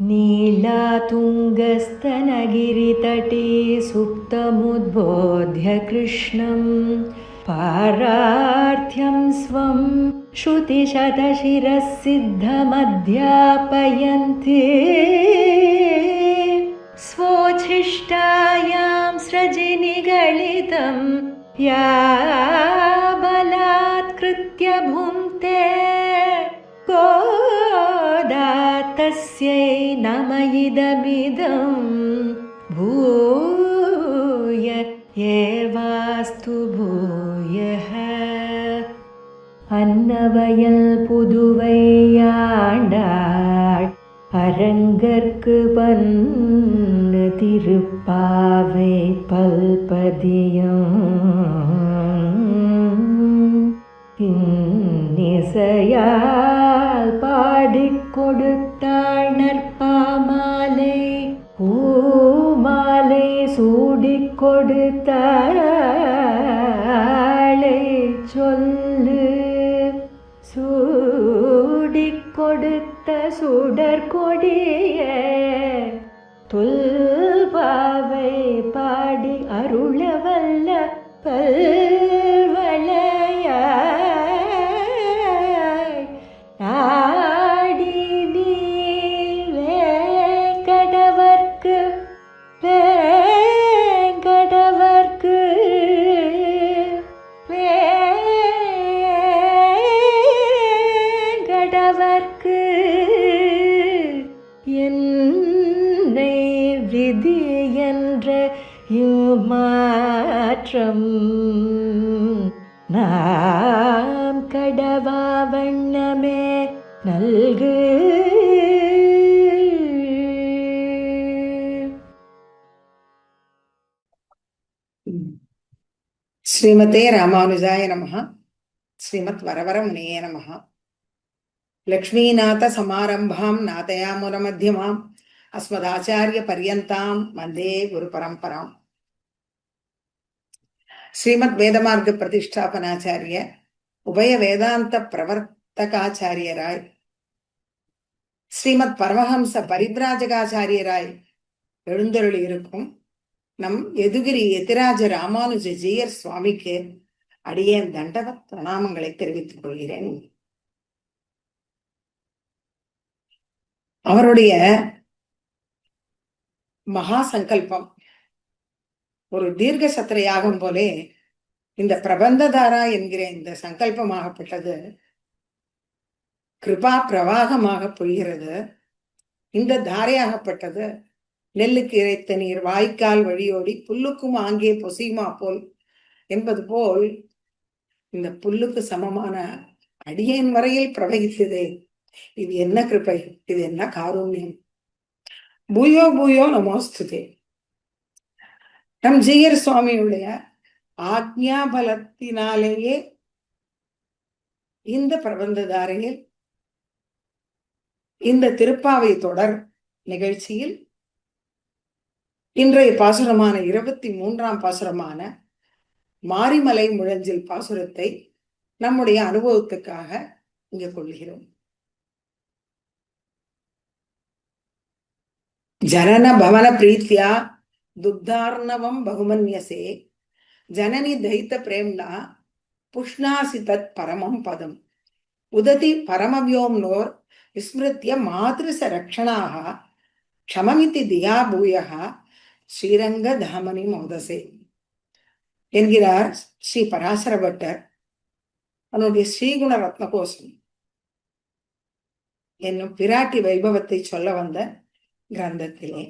नीलातुङ्गस्तनगिरितटे सुप्तमुद्बोध्य कृष्णं पारार्थ्यं स्वं श्रुतिशतशिरः सिद्धमध्यापयन्ति स्वोच्छिष्टायां सृजिनिगलितं या बलात्कृत्य भुङ्क्ते गोदा तस्यै नम इदमिदं भूय एवास्तु भूयः. அன்னவயல் புதுவையாண்டாள் அரங்கற்கு பன்னு திருப்பாவை பல்பதியம் இன்னிசையால் பாடிக் கொடுத்தாள் நற்பாமாலை பூமாலை சூடிக் கொடுத்தாளை சொல்லு சூடிக் கொடுத்த சுடற்கொடிய தொல்பாவை பாடி அருளவல்ல பல்வளையாய் நாடி நீலே கடவர்க்கு கடவர்க்கு கடவர்க்கு என்னை விதி என்ற மாற்றம் நாம் கடவா வண்ணமே நல்கு. ஸ்ரீமதே ராமானுஜாய நமஹ. ஸ்ரீமத் வரவரமுனியே நமஹ. லக்ஷ்மீநாத சமாரம்பாம் நாதயாமுன மத்தியமாம் அஸ்மதாச்சாரிய பர்யந்தாம் வந்தே குரு பரம்பராம். ஸ்ரீமத் வேதமார்க்க பிரதிஷ்டாபனாச்சாரிய உபய வேதாந்த பிரவர்த்தகாச்சாரியராய் ஸ்ரீமத் பரமஹம்ச பரிப்ராஜகாச்சாரியராய் எழுந்தருளி இருக்கும் நம் எதுகிரி எதிராஜ ராமானுஜ ஜீயர் சுவாமிக்கு அடியேன் தண்டவத் பிரணாமங்களை தெரிவித்துக் கொள்கிறேன். அவருடைய மகா சங்கல்பம் ஒரு தீர்க்க சத்திர யாகம் போலே இந்த பிரபந்ததாரா என்கிற இந்த சங்கல்பமாகப்பட்டது கிருபா பிரவாகமாக பொய்கிறது. இந்த தாரையாகப்பட்டது நெல்லுக்கு இறைத்த நீர் வாய்க்கால் வழியோடி புல்லுக்கும் ஆங்கே பொசியுமா போல் என்பது போல் இந்த புல்லுக்கு சமமான அடியேன் வரையில் பிரவகித்ததே. இது என்ன கிருபை, இது என்ன காருண்யம். பூயோ பூயோ நமோஸ்துதே. நம் ஜீயர் சுவாமியுடைய ஆக்ஞா பலத்தினாலேயே இந்த பிரபந்ததாரையில் இந்த திருப்பாவை தொடர் நிகழ்ச்சியில் இன்றைய பாசுரமான 23ஆம் பாசுரமான மாரிமலை முழஞ்சில் பாசுரத்தை நம்முடைய அனுபவத்துக்காக இங்க கொள்கிறோம். ஜனன பவன பிரீத்தியா துக்தார்ணவம் பகுமன்யசே ஜனனி தைத்த பிரேம்னா புஷ்ணாசி தத் பரமம் பதம் உததி பரமவியோம்னோர் விஸ்மிருத்திய மாதிருச ரக்ஷணாக க்ஷமமிதி தியா பூயக ஸ்ரீரங்க தாமனி மோதசே என்கிறார் ஸ்ரீ பராசர பட்டர் அவனுடைய ஸ்ரீகுண ரத்னகோசம் என்னும் பிராட்டி வைபவத்தை சொல்ல வந்த கிரந்தத்திலே.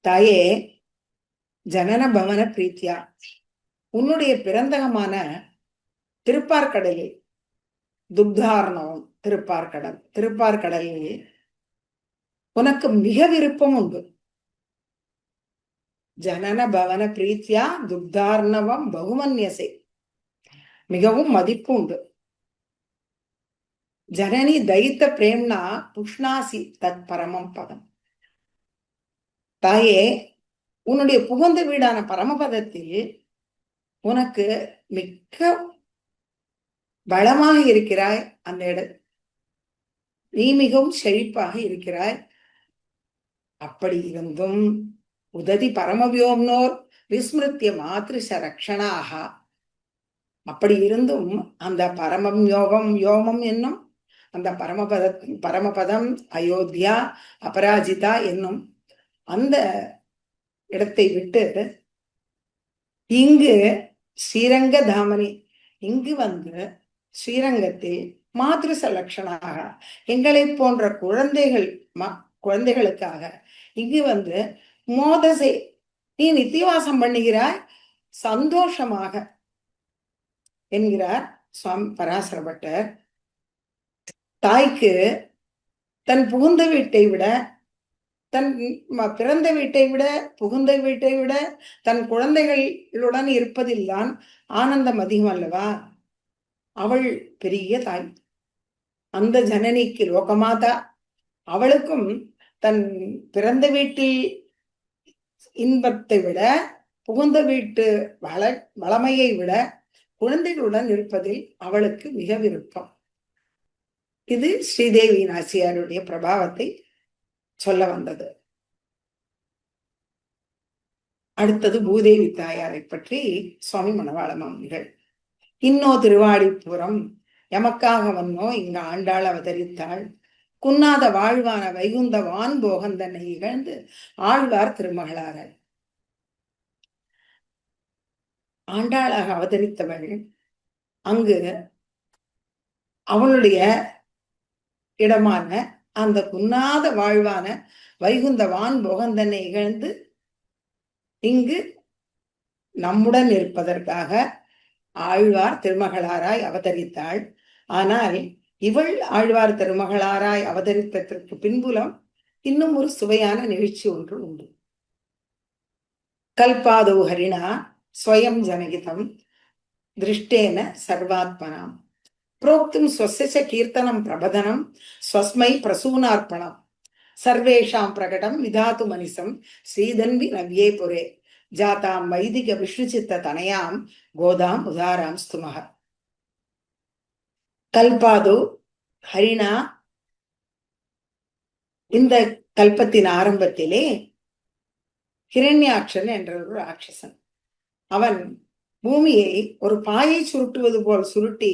தாயே, ஜனன பவன பிரீத்தியா, உன்னுடைய பிறந்தகமான திருப்பார்கடலில் துக்தார்ணவம் திருப்பார்கடலில் உனக்கு மிக விருப்பம் உண்டு. ஜனன பவன பிரீத்தியா துக்தார்ணவம் பகுமன்யசே, மிகவும் மதிப்பு உண்டு. ஜனனி தைத்த பிரேம்னா புஷ்ணாசி தத் பரமம் பதம். தாயே, உன்னுடைய புகுந்த வீடான பரமபதத்தில் உனக்கு மிக்க பலமாக இருக்கிறாய். அந்த நீ மிகவும் செழிப்பாக இருக்கிறாய். அப்படி இருந்தும் உததி பரமவியோம்னோர் விஸ்மிருத்திய மாதிருஷ ரக்ஷணாக, அப்படி இருந்தும் அந்த பரமம் யோமம் என்னும் அந்த பரமபதம் அயோத்தியா அபராஜிதா என்னும் அந்த இடத்தை விட்டு இங்கு ஸ்ரீரங்க தாமனி, இங்கு வந்து ஸ்ரீரங்கத்தில் மாதிருச லட்சணாக எங்களை போன்ற குழந்தைகளுக்காக இங்கு வந்து மோதசை நீ நித்தியவாசம் பண்ணுகிறாய் சந்தோஷமாக என்கிறார் சுவாமி பராசர பட்டர். தாய்க்கு தன் புகுந்த வீட்டை விட, தன் பிறந்த வீட்டை விட, புகுந்த வீட்டை விட தன் குழந்தைகளுடன் இருப்பதில்தான் ஆனந்தம் அதிகம் அல்லவா? அவள் பெரிய தாய், அந்த ஜனனிக்கு லோகமாதா. அவளுக்கும் தன் பிறந்த வீட்டில் இன்பத்தை விட, புகுந்த வீட்டு வளமையை விட குழந்தைகளுடன் இருப்பதில் அவளுக்கு மிக விருப்பம். இது ஸ்ரீதேவி நாச்சியாருடைய பிரபாவத்தை சொல்ல வந்தது. அடுத்தது பூதேவி தாயாரை பற்றி சுவாமி மணவாள மாமுனிகள். இன்னோ திருவாடிப்புறம் எமக்காக வந்தோ இங்கு ஆண்டாள் அவதரித்தாள். குன்னாத வாழ்வான வைகுந்த வான் போகந்தனை இகழ்ந்து ஆழ்வார் திருமகளாராய். ஆண்டாளாக அவதரித்தவள் அங்கு அவளுடைய இடமான அந்த குன்னாத வாழ்வான வைகுந்த வான் போகந்தனை இகழ்ந்து இங்கு நம்முடன் இருப்பதற்காக ஆழ்வார் திருமகளாராய் அவதரித்தாள். ஆனால் இவள் ஆழ்வார் திருமகளாராய் அவதரித்ததற்கு பின்புலம் இன்னும் ஒரு சுவையான நிகழ்ச்சி ஒன்று உண்டு. கல்பாதோ ஹரிணா ஸ்வயம் ஜனகிதம் திருஷ்டேன சர்வாத்மனாம் புரோக்தும் ஸ்வஸ்ய கீர்த்தனம் பிரபதனம் ஸ்வஸ்மை பிரசூனார்ப்பணம் சர்வேஷாம் பிரகடம் விதாத்து மனிசம் ஸ்ரீதன்வி நவ்யே புரே ஜாதாம் வைதிக விஷ்ணுசித்த தனயாம் கோதாம் உதாராம் ஸ்துமக. கல்பாது ஹரிணா, இந்த கல்பத்தின் ஆரம்பத்திலே ஹிரண்யாட்சன் என்ற ஒரு ராட்சசன், அவன் பூமியை ஒரு பாயை சுருட்டுவது போல் சுருட்டி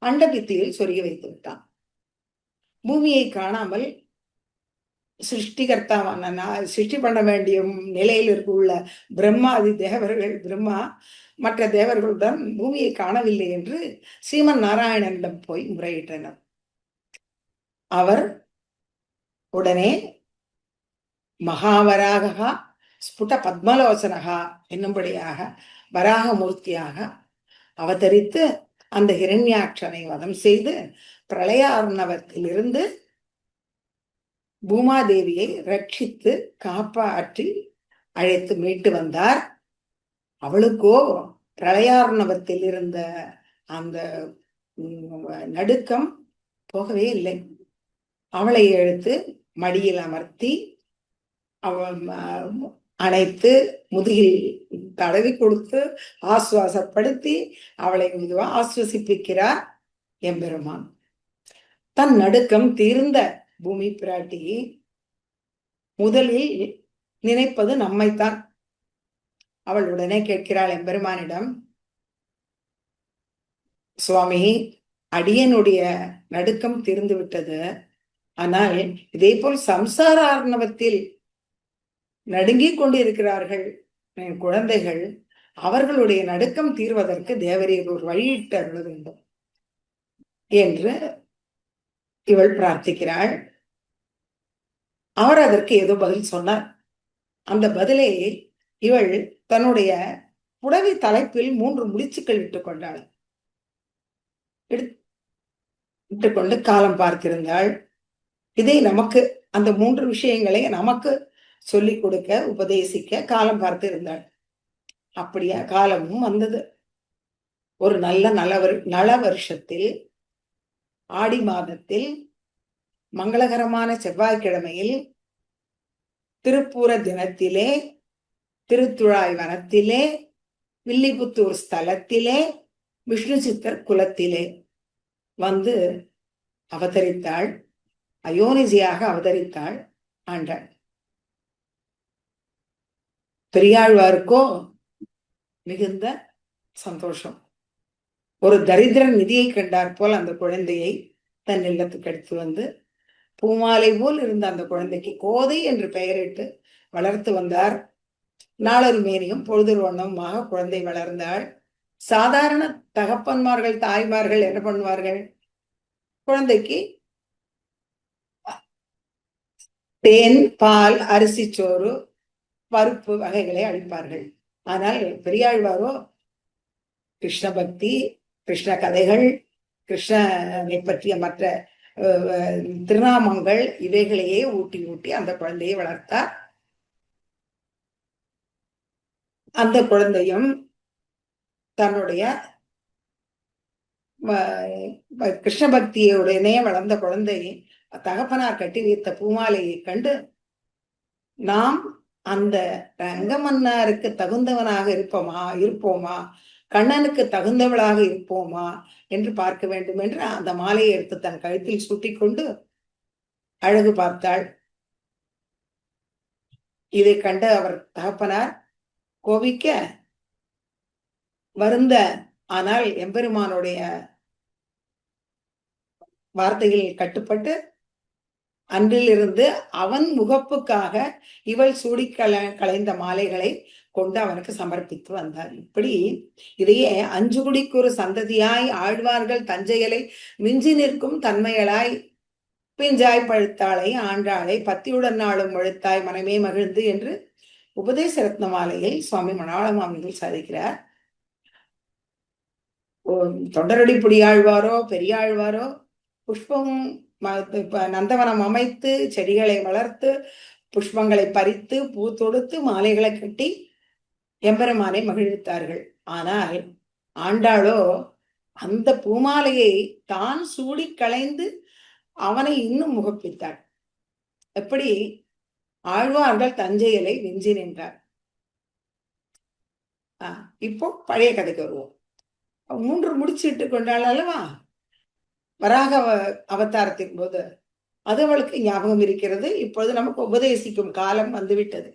அண்டபித்தியில் சொருகி வைத்து விட்டான். பூமியை காணாமல் சிருஷ்டிகர்த்தாவான சிருஷ்டி பண்ண வேண்டிய நிலையில் உள்ள பிரம்மாதி தேவர்கள், பிரம்மா மற்ற தேவர்களுடன் பூமியை காணவில்லை என்று ஸ்ரீமன் நாராயணனிடம் போய் முறையிட்டனர். அவர் உடனே மகாவராகா ஸ்புட பத்மலோசனகா என்னும்படியாக வராகமூர்த்தியாக அவதரித்து அந்த ஹிரண்யாட்சனை வதம் செய்து பிரளயார்ணவத்திலிருந்து பூமாதேவியை ரட்சித்து காப்பாற்றி அழைத்து மீட்டு வந்தார். அவளுக்கோ பிரளயார்ணவத்தில் இருந்த அந்த நடுக்கம் போகவே இல்லை. அவளை எடுத்து மடியில் அமர்த்தி அணைத்து முதுகில் தடவி கொடுத்து ஆசுவாசப்படுத்தி அவளை மெதுவா ஆசுவசிப்பிக்கிறார் எம்பெருமான். தன் நடுக்கம் தீர்ந்த பூமி பிராட்டி முதலில் நினைப்பது நம்மைத்தான். அவள் உடனே கேட்கிறாள் எம்பெருமானிடம், சுவாமி, அடியனுடைய நடுக்கம் தீர்ந்து விட்டது, ஆனால் இதே போல் சம்சார ஆர்ணவத்தில் நடுங்கிக் கொண்டிருக்கிறார்கள் என் குழந்தைகள், அவர்களுடைய நடுக்கம் தீர்வதற்கு தேவரீர் ஒரு வழியிட்டு அருள வேண்டும் என்று இவள் பிரார்த்திக்கிறாள். அவர் அதற்கு ஏதோ பதில் சொன்னார். அந்த பதிலை இவள் தன்னுடைய புடவை தலைப்பில் 3 முடிச்சுக்கள் இட்டுக்கொண்டாள். இட்டுக்கொண்டு காலம் பார்த்திருந்தாள். இதை நமக்கு அந்த 3 விஷயங்களை நமக்கு சொல்லிக் கொடுக்க உபதேசிக்க காலம் பார்த்து இருந்தாள். அப்படியா காலமும் வந்தது. ஒரு நல்ல நல வருஷத்தில் ஆடி மாதத்தில் மங்களகரமான செவ்வாய்க்கிழமையில் திருப்பூர தினத்திலே திருத்துழாய் வனத்திலே வில்லிபுத்தூர் ஸ்தலத்திலே விஷ்ணு சித்தர் குலத்திலே வந்து அவதரித்தாள். அயோனிஜியாக அவதரித்தாள் ஆண்டாள். பெரியாழ்வாருக்கோ மிகுந்த சந்தோஷம். ஒரு தரித்திரன் நிதியை கண்டார் போல் அந்த குழந்தையை தன் இல்லத்துக்கு எடுத்து வந்து பூமாலை போல் இருந்த அந்த குழந்தைக்கு கோதை என்று பெயரிட்டு வளர்த்து வந்தார். நாளொரு மேனியும் பொழுதொரு வண்ணமுமாக குழந்தை வளர்ந்தாள். சாதாரண தகப்பன்மார்கள், தாய்மார்கள் என்ன பண்ணுவார்கள்? குழந்தைக்கு தேன், பால், அரிசி சோறு, பருப்பு வகைகளை அளிப்பார்கள். ஆனால் பெரியாழ்வாரோ கிருஷ்ண பக்தி, கிருஷ்ண கதைகள், கிருஷ்ணனை பற்றிய மற்ற திருநாமங்கள் இவைகளையே ஊட்டி ஊட்டி அந்த குழந்தையை வளர்த்தார். அந்த குழந்தையும் தன்னுடைய கிருஷ்ண பக்தியுடனே வளர்ந்த குழந்தை தகப்பனார் கட்டி வைத்த பூமாலையை கண்டு நாம் அந்த ரங்கமன்னாருக்கு தகுந்தவனாக இருப்போமா, கண்ணனுக்கு தகுந்தவளாக இருப்போமா என்று பார்க்க வேண்டும் என்று அந்த மாலையை எடுத்து தன் கழுத்தில் சூட்டிக் கொண்டு அழகு பார்த்தாள். இதை கண்ட அவர் தகப்பனார் கோபிக்க வருந்த, ஆனால் எம்பெருமானுடைய வார்த்தைகளில் கட்டுப்பட்டு அன்றிலிருந்து அவன் முகப்புக்காக இவள் சூடி களைந்த மாலைகளை கொண்டு அவனுக்கு சமர்ப்பித்து வந்தார். இப்படி இதையே அஞ்சு குடிக்கு ஒரு சந்ததியாய் ஆழ்வார்கள் தஞ்சையலை மிஞ்சி நிற்கும் தன்மையலாய் பிஞ்சாய் பழுத்தாளை ஆண்டாளை பத்தியுடன் நாளும் முழுத்தாய் மனமே மகிழ்ந்து என்று உபதேச ரத்ன மாலையில் சுவாமி மணவாள மாமுனிகள் சாதிக்கிறார். தொண்டரடி புடியாழ்வாரோ பெரியாழ்வாரோ புஷ்பம் நந்தவனம் அமைத்து செடிகளை வளர்த்து புஷ்பங்களை பறித்து பூ தொடுத்து மாலைகளை கட்டி எம்பெருமானை மகிழ்வித்தார்கள். ஆனால் ஆண்டாளோ அந்த பூமாலையை தான் சூடி களைந்து அவனை இன்னும் முகப்பித்தாள். எப்படி? ஆழ்வார்கள் தஞ்சையலை விஞ்சி நின்றார். இப்போ பழைய கதைக்கு வருவோம். 3 முடிச்சிட்டு கொண்டாள் அல்லவா வராக அவதாரத்தின் போது, அது அவளுக்கு ஞாபகம் இருக்கிறது. இப்பொழுது நமக்கு உபதேசிக்கும் காலம் வந்துவிட்டது.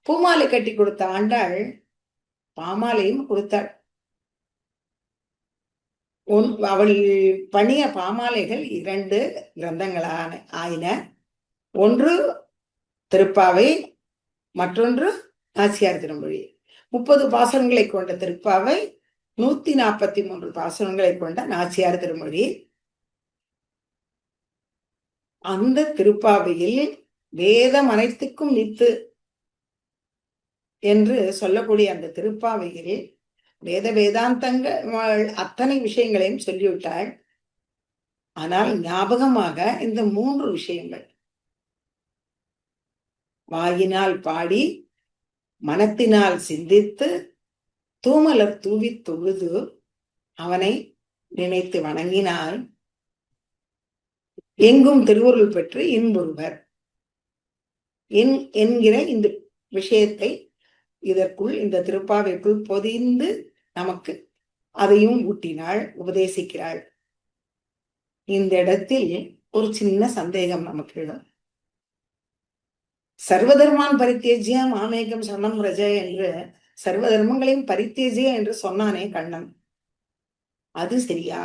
பூமாலை கட்டி கொடுத்த ஆண்டாள் பாமாலையும் கொடுத்தாள். அவள் பண்ணிய பாமாலைகள் 2 கிரந்தங்களான ஆயின. ஒன்று திருப்பாவை, மற்றொன்று நாச்சியார் திருமொழி. 30 பாசனங்களை கொண்ட திருப்பாவை, 143 பாசனங்களை கொண்ட நாச்சியார் திருமொழி. அந்த திருப்பாவையில் வேதம் அனைத்துக்கும் நித்து என்று சொல்லக்கூடிய அந்த திருப்பாவையில் வேதாந்தங்கள் அத்தனை விஷயங்களையும் சொல்லிவிட்டாள். ஆனால் ஞாபகமாக இந்த 3 விஷயங்கள் வாயினால் பாடி, மனத்தினால் சிந்தித்து, தூமலர் தூவி தொழுது அவனை நினைத்து வணங்கினால் எங்கும் திருவருள் பெற்று இன்புறுவர் என்கிற இந்த விஷயத்தை இதற்குள், இந்த திருப்பாவைக்குள் பொதிந்து நமக்கு அதையும் ஊட்டினாள், உபதேசிக்கிறாள். இந்த இடத்தில் ஒரு சின்ன சந்தேகம் நமக்கு எழும். சர்வதர்மான் பரித்தேஜ்ய மாமேகம் சரணம் ரஜ என்று சர்வ தர்மங்களையும் பரித்தேஜ்ய என்று சொன்னானே கண்ணன், அது சரியா?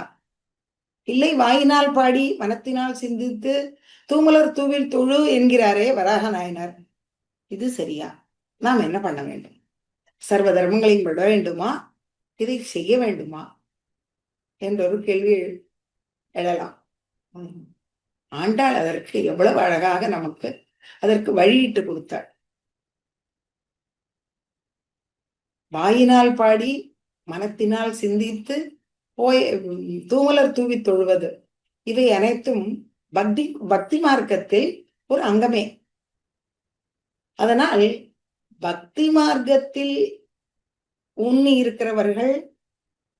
இல்லை வாயினால் பாடி மனத்தினால் சிந்தித்து தூமலர் தூவில் தொழு என்கிறாரே வராக நாயனார், இது சரியா? நாம் என்ன பண்ண வேண்டும்? சர்வ தர்மங்களையும் விட வேண்டுமா? இதை செய்ய வேண்டுமா என்றொரு கேள்வி எழலாம். ஆண்டாள் அதற்கு எவ்வளவு அழகாக நமக்கு அதற்கு வழியிட்டு கொடுத்தாள். வாயினால் பாடி மனத்தினால் சிந்தித்து தூமலர் தூவி தொழுவது, இவை அனைத்தும் பக்தி மார்க்கத்தில் ஒரு அங்கமே. அதனால் பக்தி மார்க்கத்தில் உண்ணி இருக்கிறவர்கள்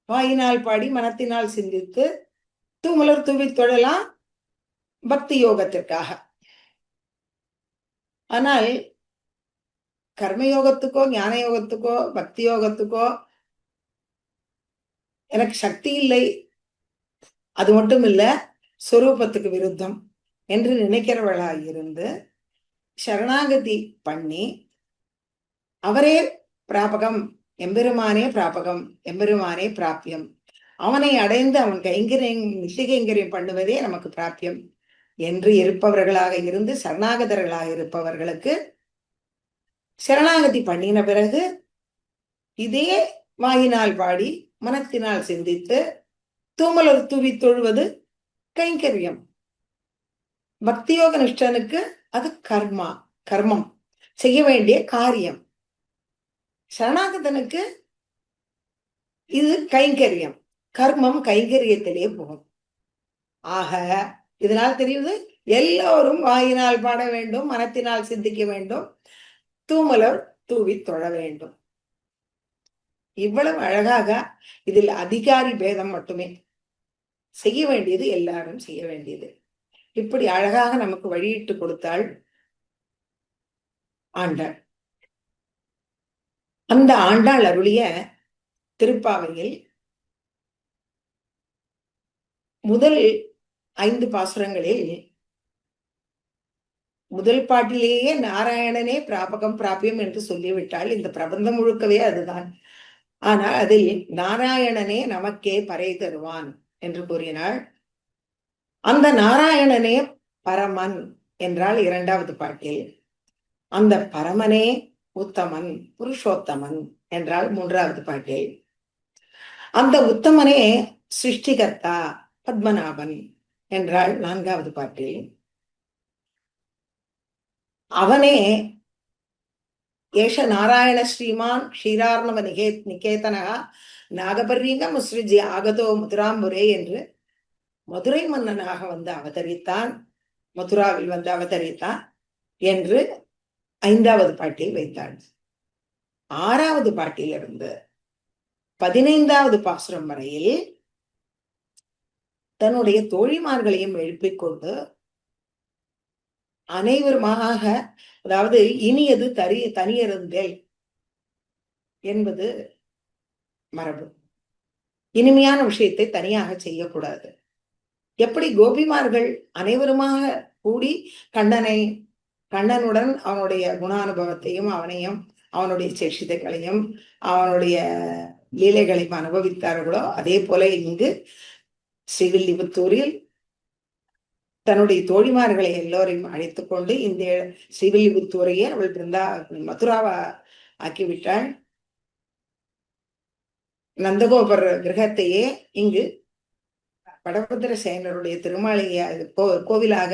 வாயினால் பாடி மனத்தினால் சிந்தித்து தூமலர் தூவி தொழலாம் பக்தி யோகத்திற்காக. ஆனால் கர்மயோகத்துக்கோ ஞான யோகத்துக்கோ பக்தி யோகத்துக்கோ எனக்கு சக்தி இல்லை, அது மட்டும் இல்ல, சொரூபத்துக்கு விருத்தம். என்று நினைக்கிறவர்களாக இருந்து சரணாகதி பண்ணி அவரே பிராபகம், எம்பெருமானே பிராபகம், எம்பெருமானே பிராபியம், அவனை அடைந்து அவன் நித்திய கைங்கரியம் பண்ணுவதே நமக்கு பிராபியம் என்று இருப்பவர்களாக இருந்து சரணாகதர்களாக இருப்பவர்களுக்கு சரணாகதி பண்ணின பிறகு இதே வாயினால் பாடி மனத்தினால் சிந்தித்து தூமலர் தூவி தொழுவது கைங்கரியம். பக்தியோக நிஷ்டனுக்கு அது கர்மம், செய்ய வேண்டிய காரியம். சரணாகதனுக்கு இது கைங்கரியம், கர்மம் கைங்கரியத்திலே போகும். ஆக இதனால் தெரியுது, எல்லோரும் வாயினால் பாட வேண்டும், மனத்தினால் சிந்திக்க வேண்டும், தூமலர் தூவி தொழ வேண்டும். இவ்வளவு அழகாக இதில் அதிகாரி பேதம் மட்டுமே, செய்ய வேண்டியது எல்லாரும் செய்ய வேண்டியது. இப்படி அழகாக நமக்கு வழியிட்டு கொடுத்தாள் ஆண்டாள். அந்த ஆண்டாள் அருளிய திருப்பாவையில் முதல் 5 பாசுரங்களில் முதல் பாட்டிலேயே நாராயணனே பிராபகம் பிராபியம் என்று சொல்லிவிட்டால் இந்த பிரபந்தம் முழுக்கவே அதுதான். ஆனால் அதில் நாராயணனே நமக்கே பறை தருவான் என்று கூறினாள். அந்த நாராயணனே பரமன் என்றால் 2வது பாட்டில், அந்த பரமனே உத்தமன் புருஷோத்தமன் என்றால் 3வது பாட்டில், அந்த உத்தமனே சிருஷ்டிகர்த்தா பத்மநாபன் என்றால் 4வது பாட்டில், அவனே ஏஷ நாராயண ஸ்ரீமான் க்ஷீரார்ணவ நிகேதனகா நாகபர்யங்க முஸ்ரிஜி ஆகதோ மதுராம்புரே என்று மதுரை மன்னனாக வந்து அவதரித்தான், மதுராவில் வந்து அவதரித்தான் என்று 5வது பாட்டில் வைத்தாள். 6வது பாட்டிலிருந்து 15வது பாசுரம் வரையில் தன்னுடைய தோழிமார்களையும் எழுப்பிக் கொண்டு அனைவருமாக, அதாவது இனியது தனியருந்தேல் என்பது மரபு. இனிமையான விஷயத்தை தனியாக செய்யக்கூடாது. எப்படி கோபிமார்கள் அனைவருமாக கூடி கண்ணனுடன் அவனுடைய குணானுபவத்தையும் அவனையும் அவனுடைய சேஷிதைகளையும் அவனுடைய லீலைகளையும் அனுபவித்தார்களோ, அதே போல இங்கு ஸ்ரீவில்லிபுத்தூரில் தன்னுடைய தோழிமார்களை எல்லோரையும் அழைத்துக் கொண்டு இந்த ஸ்ரீவில்லிபுத்தூரையே அவள் மதுராவா ஆக்கிவிட்டாள். நந்தகோபர் கிரகத்தையே இங்கு படபத்திர சேனருடைய திருமாளிகை கோவிலாக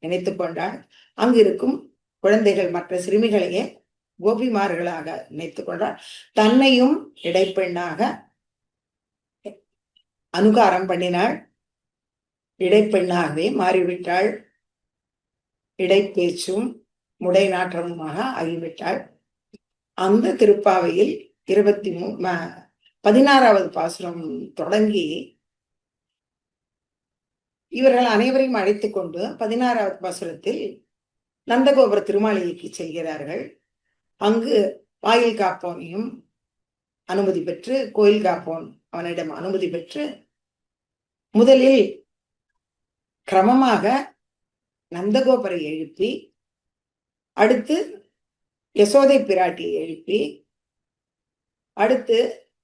நினைத்து கொண்டாள். அங்கு இருக்கும் குழந்தைகள் மற்ற சிறுமிகளையே கோபிமார்களாக நினைத்து கொண்டாள். தன்னையும் இடைப்பெண்ணாக அனுகாரம் பண்ணினாள். இடைப்பெண்ணாகவே மாறிவிட்டாள். இடைப்பேச்சும் முடை நாற்றமுமாக ஆகிவிட்டாள். அந்த திருப்பாவையில் 16வது பாசுரம் தொடங்கி இவர்கள் அனைவரையும் அழைத்துக் கொண்டு 16வது பாசுரத்தில் நந்தகோபுர திருமாளிகைக்கு செல்கிறார்கள். அங்கு வாயில் காப்போனையும் அனுமதி பெற்று, கோயில் காப்போன் அவனிடம் அனுமதி பெற்று, முதலில் கிரமமாக நந்தகோபரை எழுப்பி, அடுத்து யசோதை பிராட்டியை எழுப்பி, அடுத்து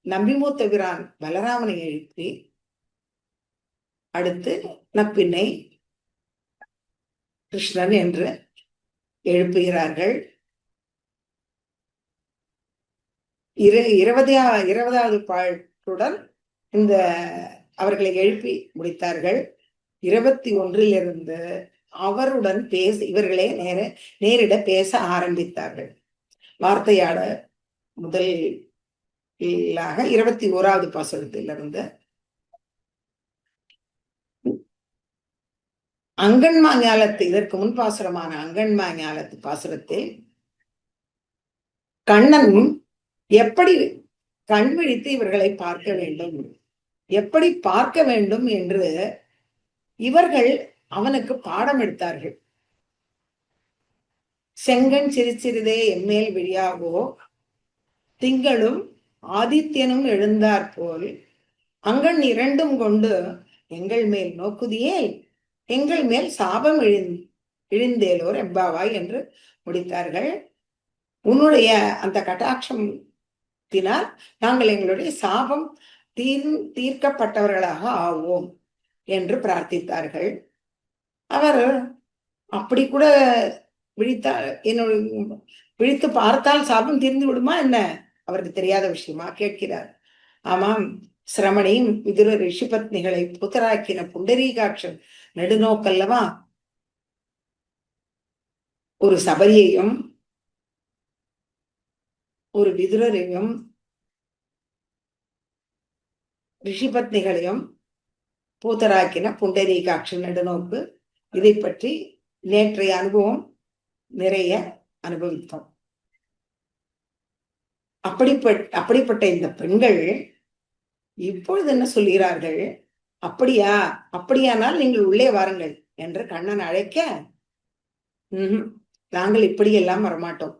நம்பிமூத்த பிரான் பலராமனை எழுப்பி, அடுத்து நப்பின்னை கிருஷ்ணன் என்று எழுப்புகிறார்கள். 20வது பாட்டுடன் இந்த அவர்களை எழுப்பி முடித்தார்கள். 21லிருந்து அவருடன் இவர்களே நேரிட பேச ஆரம்பித்தார்கள். வார்த்தையாட முதலாக 21வது பாசுரத்திலிருந்து அங்கன்மா ஞாலத்து, இதற்கு முன் பாசுரமான அங்கன்மா ஞாலத்து பாசுரத்தில் கண்ணன் எப்படி கண் விழித்து இவர்களை பார்க்க வேண்டும், எப்படி பார்க்க வேண்டும் என்று இவர்கள் அவனுக்கு பாடம் எடுத்தார்கள். செங்கண் சிறுசிறிதே எம்மேல் விழியாகோ திங்களும் ஆதித்யனும் எழுந்தாற்போல் அங்கண் 2 கொண்டு எங்கள் மேல் நோக்குதியே எங்கள் மேல் சாபம் இழிந்தேலோர் எம்பாவாய் என்று முடித்தார்கள். உன்னுடைய அந்த கட்டாட்சத்தினால் நாங்கள் எங்களுடைய சாபம் தீர்க்கப்பட்டவர்களாக ஆவோம் என்று பிரார்த்தித்தார்கள். அவர் அப்படி கூட விழித்து பார்த்தால் சாபம் தீர்ந்து விடுமா என்ன? அவருக்கு தெரியாத விஷயமா கேட்கிறார். ஆமாம், சிரமணியும் விதுர ரிஷிபத்னிகளை புத்தராக்கின புண்டரீகாட்சன் நெடுநோக்கல்லவா. ஒரு சபரியையும் ஒரு விதுரரையும் ரிஷிபத்னிகளையும் பூத்தராக்கின புண்டரீகாட்சன் நெடுநோக்கு. இதை பற்றி நேற்றைய அனுபவம் நிறைய அனுபவித்தோம். அப்படிப்பட்ட இந்த பெண்கள் இப்பொழுது என்ன சொல்கிறார்கள்? அப்படியா, அப்படியானால் நீங்கள் உள்ளே வாருங்கள் என்று கண்ணன் அழைக்க, நாங்கள் இப்படியெல்லாம் வரமாட்டோம்.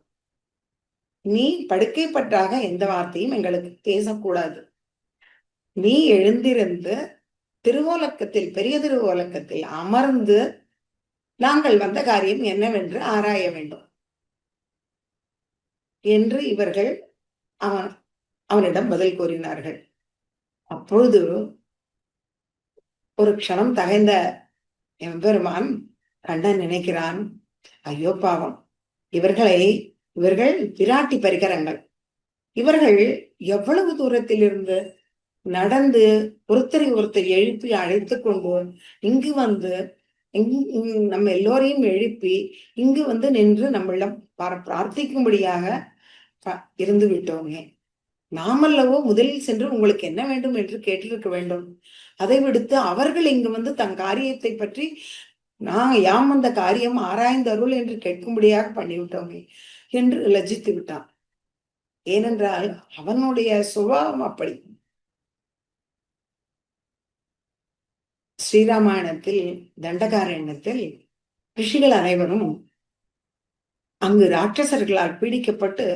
நீ படுக்கை பற்றாக எந்த வார்த்தையும் எங்களுக்கு பேசக்கூடாது. நீ எழுந்திருந்து திருவோலக்கத்தில், பெரிய திருவோலக்கத்தில் அமர்ந்து நாங்கள் வந்த காரியம் என்னவென்று ஆராய வேண்டும் என்று இவர்கள் அவனிடம் பதில் கூறினார்கள். அப்பொழுது ஒரு க்ஷணம் தகைந்த எம்பெருமான் கண்ணன் நினைக்கிறான், ஐயோ பாவம், இவர்கள் பிராட்டி பரிகரங்கள். இவர்கள் எவ்வளவு தூரத்தில் இருந்து நடந்து ஒருத்தரை ஒருத்தர் எழுப்பி அழைத்து கொண்டு இங்கு வந்து நம்ம எல்லோரையும் எழுப்பி இங்கு வந்து நின்று நம்மளிடம் பிரார்த்திக்கும்படியாக இருந்து விட்டோமே. நாமல்லவோ முதலில் சென்று உங்களுக்கு என்ன வேண்டும் என்று கேட்டிருக்க வேண்டும். அதை விடுத்து அவர்கள் இங்கு வந்து தன் காரியத்தை பற்றி யாம் அந்த காரியம் ஆராய்ந்த அருள் என்று கேட்கும்படியாக பண்ணிவிட்டோமே என்று லஜித்து விட்டான். ஏனென்றால் அவனுடைய சுபாவம் அப்படி. ஸ்ரீராமாயணத்தில் தண்டகாரண்யத்தில் ரிஷிகள் அனைவரும் அங்கு ராட்சசர்களால் பீடிக்கப்பட்டு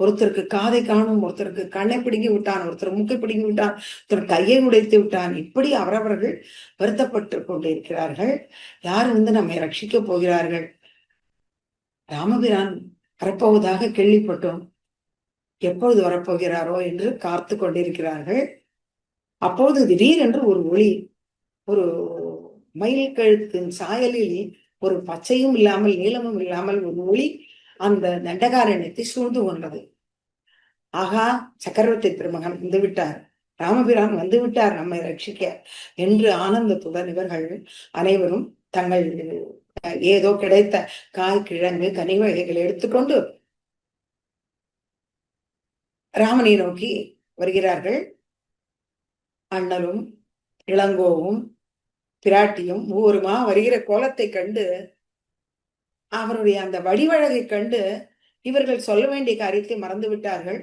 ஒருத்தருக்கு காதை காணும், ஒருத்தருக்கு கண்ணை பிடுங்கி விட்டான், ஒருத்தர் மூக்கை பிடுங்கி விட்டான், ஒருத்தர் கையை உடைத்து விட்டான். இப்படி அவரவர்கள் வருத்தப்பட்டு கொண்டிருக்கிறார்கள். யார் வந்து நம்மை ரட்சிக்க போகிறார்கள்? ராமபிரான் வரப்போவதாக கேள்விப்பட்டோம். எப்பொழுது வரப்போகிறாரோ என்று காத்து கொண்டிருக்கிறார்கள். அப்போது திடீரென்று ஒரு ஒளி, ஒரு மயில் கழுத்தின் சாயலில் ஒரு பச்சையும் இல்லாமல் நீளமும் இல்லாமல் ஒரு ஒளி அந்த தண்டகாரண்யத்தை சூழ்ந்து கொண்டது. ஆகா, சக்கரவர்த்தி திருமகன் வந்து விட்டார், ராமபிரான் வந்து விட்டார் நம்மை ரட்சிக்க என்று ஆனந்தத்துடன் இவர்கள் அனைவரும் தங்கள் ஏதோ கிடைத்த காய், கிழங்கு, கனி வகைகளை எடுத்துக்கொண்டு ராமனை நோக்கி வருகிறார்கள். அண்ணலும் இளங்கோவும் பிராட்டியும் ஒவ்வொருமா வருகிற கோலத்தை கண்டு, அவருடைய அந்த வடிவழகை கண்டு இவர்கள் சொல்ல வேண்டிய காரியத்தை மறந்து விட்டார்கள்.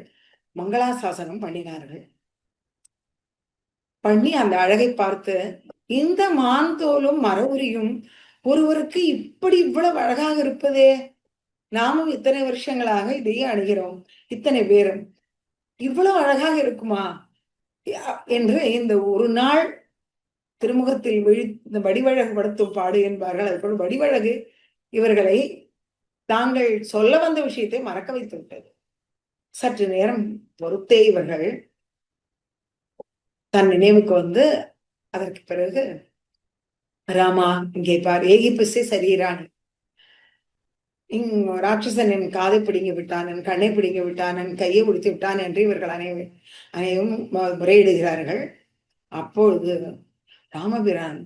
மங்களாசாசனம் பண்ணினார்கள். பண்ணி அந்த அழகை பார்த்து, இந்த மான் தோலும் மரவுரியும் ஒருவருக்கு இப்படி இவ்வளவு அழகாக இருப்பதே, நாமும் இத்தனை வருஷங்களாக இதையே அணுகிறோம், இத்தனை பேரும் இவ்வளவு அழகாக இருக்குமா என்று இந்த ஒரு நாள் திருமுகத்தில் இந்த வடிவழகு படுத்தும் பாடு என்பார்கள். அதுபோல் வடிவழகு இவர்களை தாங்கள் சொல்ல வந்த விஷயத்தை மறக்க வைத்து விட்டது. சற்று நேரம் பொறுத்தே இவர்கள் தன் நினைவுக்கு வந்து, அதற்கு பிறகு ராமா இங்கே பார், ஏகிப்பிசை சரீரான், ராட்சசன் என் காதை பிடிங்கி விட்டான், என் கண்ணை பிடிங்கி விட்டான், என் கையை உடுத்தி விட்டான் என்று இவர்கள் அனைவரும் முறையிடுகிறார்கள். அப்பொழுது ராமபிரான்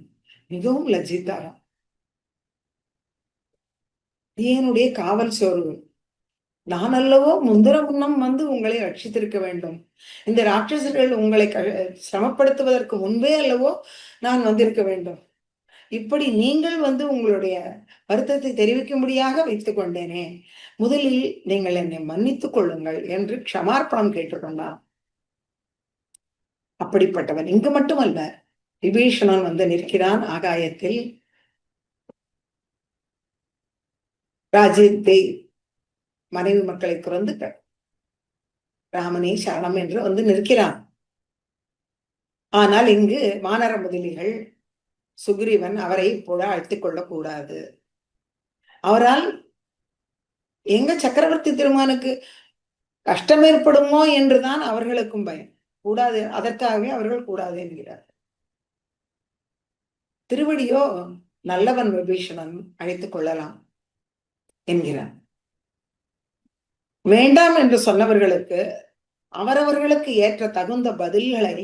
மிகவும் லஜ்ஜித்தாராம். என்னுடைய காவல் சோர்வு, நான் அல்லவோ முந்திர முன்னம் வந்து உங்களை ரட்சித்திருக்க வேண்டும். இந்த ராட்சசர்கள் உங்களை சிரமப்படுத்துவதற்கு முன்பே அல்லவோ நான் வந்திருக்க வேண்டும். இப்படி நீங்கள் வந்து உங்களுடைய வருத்தத்தை தெரிவிக்கும்படியாக வைத்துக் கொண்டேனே, முதலில் நீங்கள் என்னை மன்னித்துக் கொள்ளுங்கள் என்று க்ஷமார்ப்பணம் கேட்டுக்கொண்டான். அப்படிப்பட்டவன் இங்கு மட்டுமல்ல, விபீஷணன் வந்து நிற்கிறான் ஆகாயத்தில். ராஜ்யத்தை மனைவி மக்களை துறந்து ராமனே சரணம் என்று வந்து நிற்கிறான். ஆனால் இங்கு வானர முதலிகள் சுக்ரீவன் அவரை இப்போது அழைத்துக் கொள்ளக்கூடாது. அவரால் எங்க சக்கரவர்த்தி திருமானுக்கு கஷ்டம் ஏற்படுமோ என்றுதான் அவர்களுக்கும் பயம். கூடாது, அதற்காகவே அவர்கள் கூடாது என்கிறார். திருவடியோ நல்லவன் விபீஷணன், அழைத்துக் கொள்ளலாம் என்கிறார். வேண்டாம் என்று சொன்னவர்களுக்கு அவரவர்களுக்கு ஏற்ற தகுந்த பதில்களை,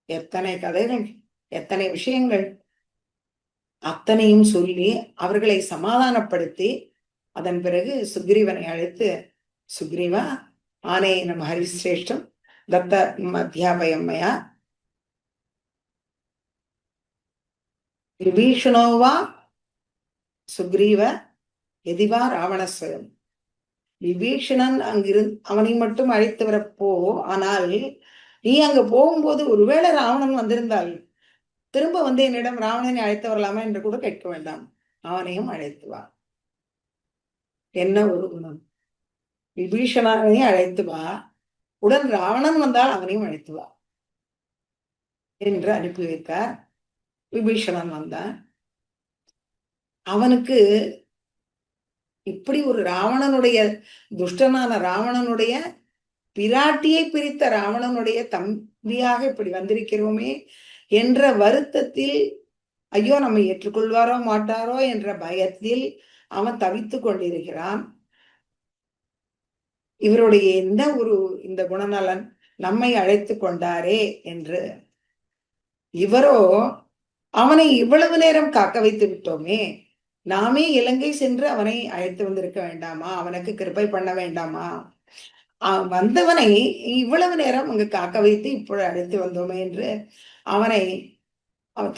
எத்தனை கதைகள், எத்தனை விஷயங்கள், அத்தனையும் சொல்லி அவர்களை சமாதானப்படுத்தி அதன் பிறகு சுக்ரீவனை அழைத்து, சுக்ரீவா ஆனேன ஹரிசிரேஷ்டம் தத்த அத்தியாபயம்மையா விபீஷணோவா சுக்ரீவ எதிவா ராவணஸ்வயம். விபீஷணன் அங்கிருந்து அவனை மட்டும் அழைத்து வரப்போ, ஆனால் நீ அங்க போகும்போது ஒருவேளை ராவணன் வந்திருந்தால் திரும்ப வந்து என்னிடம் ராவணனை அழைத்து வரலாமா என்று கூட கேட்க வேண்டாம், அவனையும் அழைத்து வா. என்ன ஒரு குணம்! விபீஷணனையும் அழைத்து வா, உடன் ராவணன் வந்தால் அவனையும் அழைத்து வா என்று அனுப்பி வைத்தார். விபீஷணன் வந்தான். அவனுக்கு இப்படி ஒரு ராவணனுடைய, துஷ்டனான ராவணனுடைய பிராட்டியை பிரித்த ராவணனுடைய தம்பியாக இப்படி வந்திருக்கிறோமே என்ற வருத்தத்தில், ஐயோ நம்மை ஏற்றுக்கொள்வாரோ மாட்டாரோ என்ற பயத்தில் அவன் தவித்துக் கொண்டிருக்கிறான். இவருடைய இந்த குணநலன் நம்மை அழைத்து கொண்டாரே என்று. இவரோ அவனை இவ்வளவு நேரம் காக்க வைத்து விட்டோமே, நாமே இலங்கை சென்று அவனை அழைத்து வந்திருக்க வேண்டாமா? அவனுக்கு கிருபை பண்ண வேண்டாமா? வந்தவனை இவ்வளவு நேரம் அங்கு காக்க வைத்து இப்பொழுது அழைத்து வந்தோமே என்று அவனை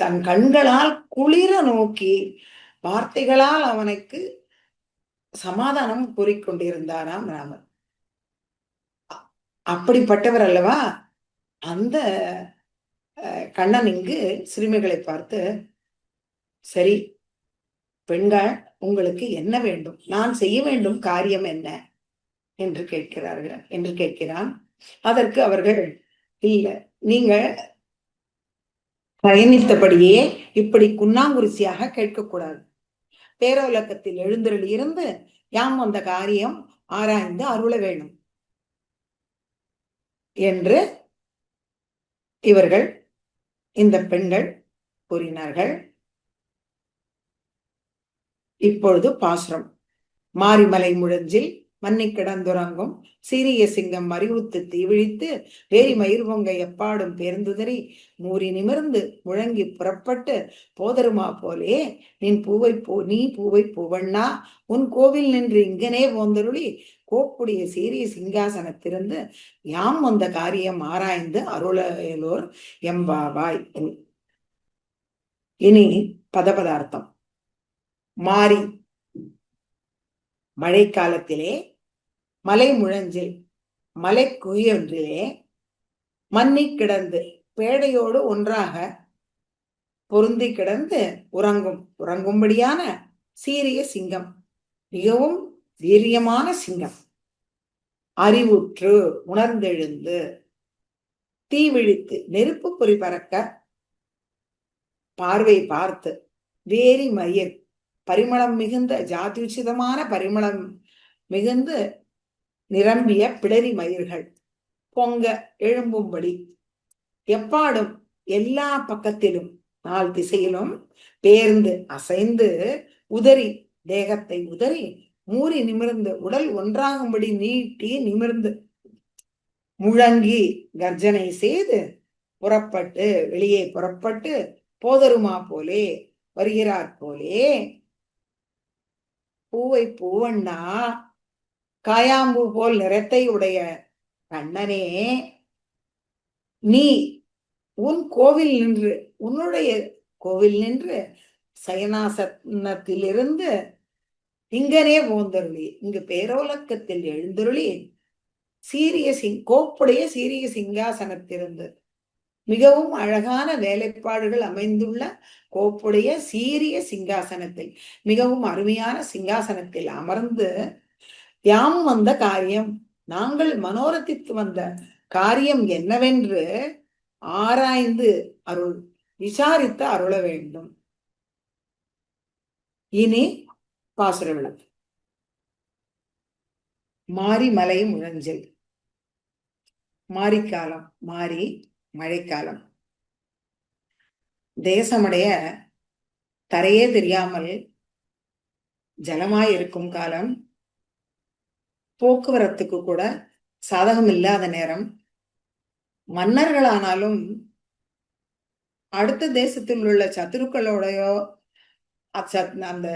தன் கண்களால் குளிர நோக்கி வார்த்தைகளால் அவனுக்கு சமாதானம் கூறிக்கொண்டிருந்தாராம் ராமர். அப்படிப்பட்டவர் அல்லவா அந்த கண்ணன். இங்கு சிறுமிகளை பார்த்து, சரி பெண்கள், உங்களுக்கு என்ன வேண்டும், நான் செய்ய வேண்டும் காரியம் என்ன என்று கேட்கிறான். அதற்கு அவர்கள், இல்ல, நீங்க பயணித்தபடியே இப்படி குன்னாங்குரிசியாக கேட்கக்கூடாது. பேரோலக்கத்தில் எழுந்தருளி இருந்து யாம் அந்த காரியம் ஆராய்ந்து அருள வேண்டும் என்று இவர்கள், இந்த பெண்கள் கூறினார்கள். இப்பொழுது பாசுரம். மாரிமலை முழஞ்சில் மன்னி கிடந்துறங்கும் சீரிய சிங்கம் மறிவுத்து தீவிழித்து வேரி மயிர் பொங்க எப்பாடும் பேர்ந்துதறி மூறி நிமிர்ந்து முழங்கி புறப்பட்டு போதருமா போலே நீ பூவை பூவண்ணா உன் கோவில் நின்று இங்கனே போந்தருளி கோப்புடைய சீரிய சிங்காசனத்திலிருந்து யாம் வந்த காரியம் ஆராய்ந்து அருளோர் எம்பாவாய். இனி பதபதார்த்தம். மாரி, மழைக்காலத்திலே மலை முழஞ்சில் மலை குயொன்றிலே மன்னி கிடந்து பேடையோடு ஒன்றாக பொருந்தி கிடந்து உறங்கும்படியான சீரிய சிங்கம், மிகவும் வீரியமான சிங்கம், அறிவுற்று உணர்ந்தெழுந்து தீவிழித்து நெருப்பு பொறி பறக்க பார்வை பார்த்து வேரி மயிர் பரிமளம் மிகுந்த ஜாதியுச்சிதமான பரிமளம் மிகுந்து நிரம்பிய பிடரி மயிர்கள் பொங்க எழும்பும்படி எப்பாடும் எல்லா பக்கத்திலும் 4 திசையிலும் பேர்ந்து அசைந்து உதறி தேகத்தை உதறி மூறி நிமிர்ந்து உடல் ஒன்றாகும்படி நீட்டி நிமிர்ந்து முழங்கி கர்ஜனை செய்து வெளியே புறப்பட்டு போதருமா போலே வருகிறார் போலே பூவை பூவண்ணா காயாம்பூ போல் நிறத்தை உடைய கண்ணனே, நீ உன்னுடைய கோவில் நின்று சயனாசனத்திலிருந்து இங்கனே போந்தருளி இங்கு பேரோலக்கத்தில் எழுந்தருளி கோப்புடைய சீரிய சிங்காசனத்திலிருந்து மிகவும் அழகான வேலைப்பாடுகள் அமைந்துள்ள கோப்புடைய சீரிய சிங்காசனத்தில், மிகவும் அருமையான சிங்காசனத்தில் அமர்ந்து யாம் வந்த காரியம், நாங்கள் மனோரத்தித்து வந்த காரியம் என்னவென்று ஆராய்ந்து அருள் விசாரித்து அருள வேண்டும். இனி பாசுர விளக்கு. மாரி மலை முழஞ்சில். மாரிக்காலம், மாரி மழைக்காலம். தேசமுடைய தரையே தெரியாமல் ஜலமாய் இருக்கும் காலம், போக்குவரத்துக்கு கூட சாதகம் இல்லாத நேரம். மன்னர்களானாலும் அடுத்த தேசத்தில் உள்ள சத்துருக்களோடையோ அந்த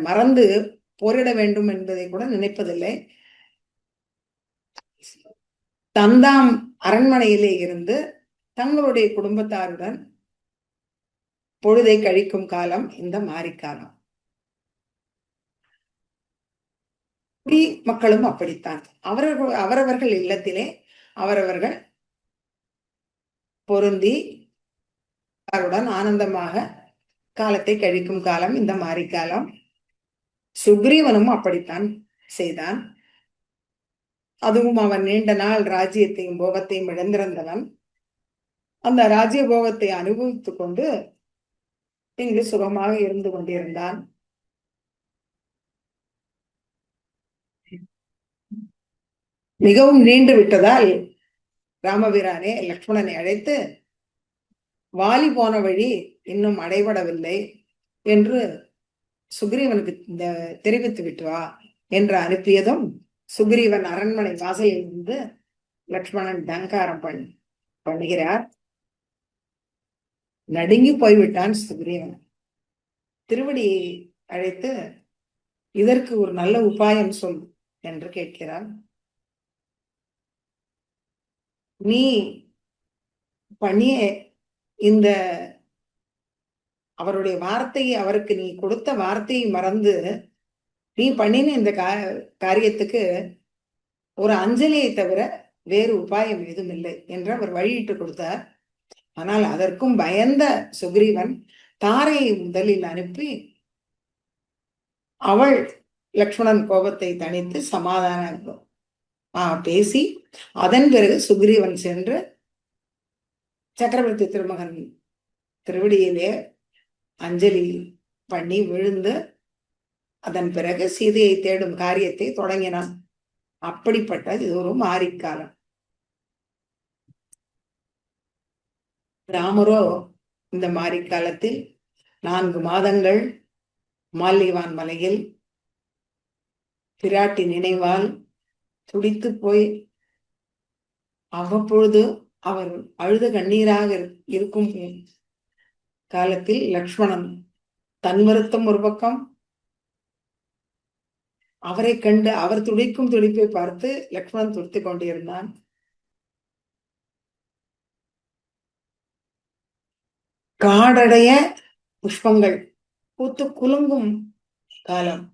மறந்து போரிட வேண்டும் என்பதை கூட நினைப்பதில்லை. தந்தாம் அரண்மனையிலே இருந்து தங்களுடைய குடும்பத்தாருடன் பொழுதை கழிக்கும் காலம் இந்த மாரிக்காலம். குடி மக்களும் அப்படித்தான். அவரவர்கள் இல்லத்திலே அவரவர்கள் பொருந்தி ஆனந்தமாக காலத்தை கழிக்கும் காலம் இந்த மாரிக்காலம். சுக்ரீவனும் அப்படித்தான் செய்தான். அதுவும் அவன் நீண்ட நாள் ராஜ்யத்தையும் போகத்தையும் இழந்திருந்தவன். அந்த ராஜ்ய போகத்தை அனுபவித்துக் கொண்டு இங்கு சுகமாக இருந்து கொண்டிருந்தான். மிகவும் நீண்டு விட்டதால் ராமபிரானே லக்ஷ்மணனை அழைத்து, வாலி போன வழி இன்னும் அடைபடவில்லை என்று சுக்ரீவனுக்கு தெரிவித்து விட்டு வா என்று அனுப்பியதும், சுக்ரீவன் அரண்மனை வாசலில் இருந்து லக்ஷ்மணன் டங்காரம் பண்ணுகிறார். நடுங்கி போய்விட்டான் சுக்ரீவன். திருவடியை அழைத்து, இதற்கு ஒரு நல்ல உபாயம் சொல் என்று கேட்கிறான். நீ பண்ணிய இந்த அவருடைய வார்த்தையை, அவருக்கு நீ கொடுத்த வார்த்தையை மறந்து நீ பண்ணின இந்த காரியத்துக்கு ஒரு அஞ்சலியை தவிர வேறு உபாயம் எதுவும் இல்லை என்று அவர் வழியிட்டு கொடுத்தார். ஆனால் அதற்கும் பயந்த சுக்ரீவன் தாரையை முதலில் அனுப்பி அவள் லக்ஷ்மணன் கோபத்தை தணித்து சமாதானம் பேசி, அதன் பிறகு சுக்ரீவன் சென்று சக்கரவர்த்தி திருமகன் திருவடியிலே அஞ்சலி பண்ணி விழுந்து அதன் பிறகு சீதையை தேடும் காரியத்தை தொடங்கினான். அப்படிப்பட்ட இது ஒரு மாரிக்காலம். ராமரோ இந்த மாரிக்காலத்தில் 4 மாதங்கள் மால்யவான் மலையில் பிராட்டி நினைவால் துடித்து போய் அவ்வப்பொழுது அவர் அழுத கண்ணீராக இருக்கும் காலத்தில் லக்ஷ்மணன் தன் வருத்தம் ஒரு பக்கம், அவரை கண்டு அவர் துடிக்கும் துடிப்பை பார்த்து லக்ஷ்மணன் துடித்துக் கொண்டிருந்தான். காடடைய புஷ்பங்கள் பூத்து குலுங்கும் காலம்.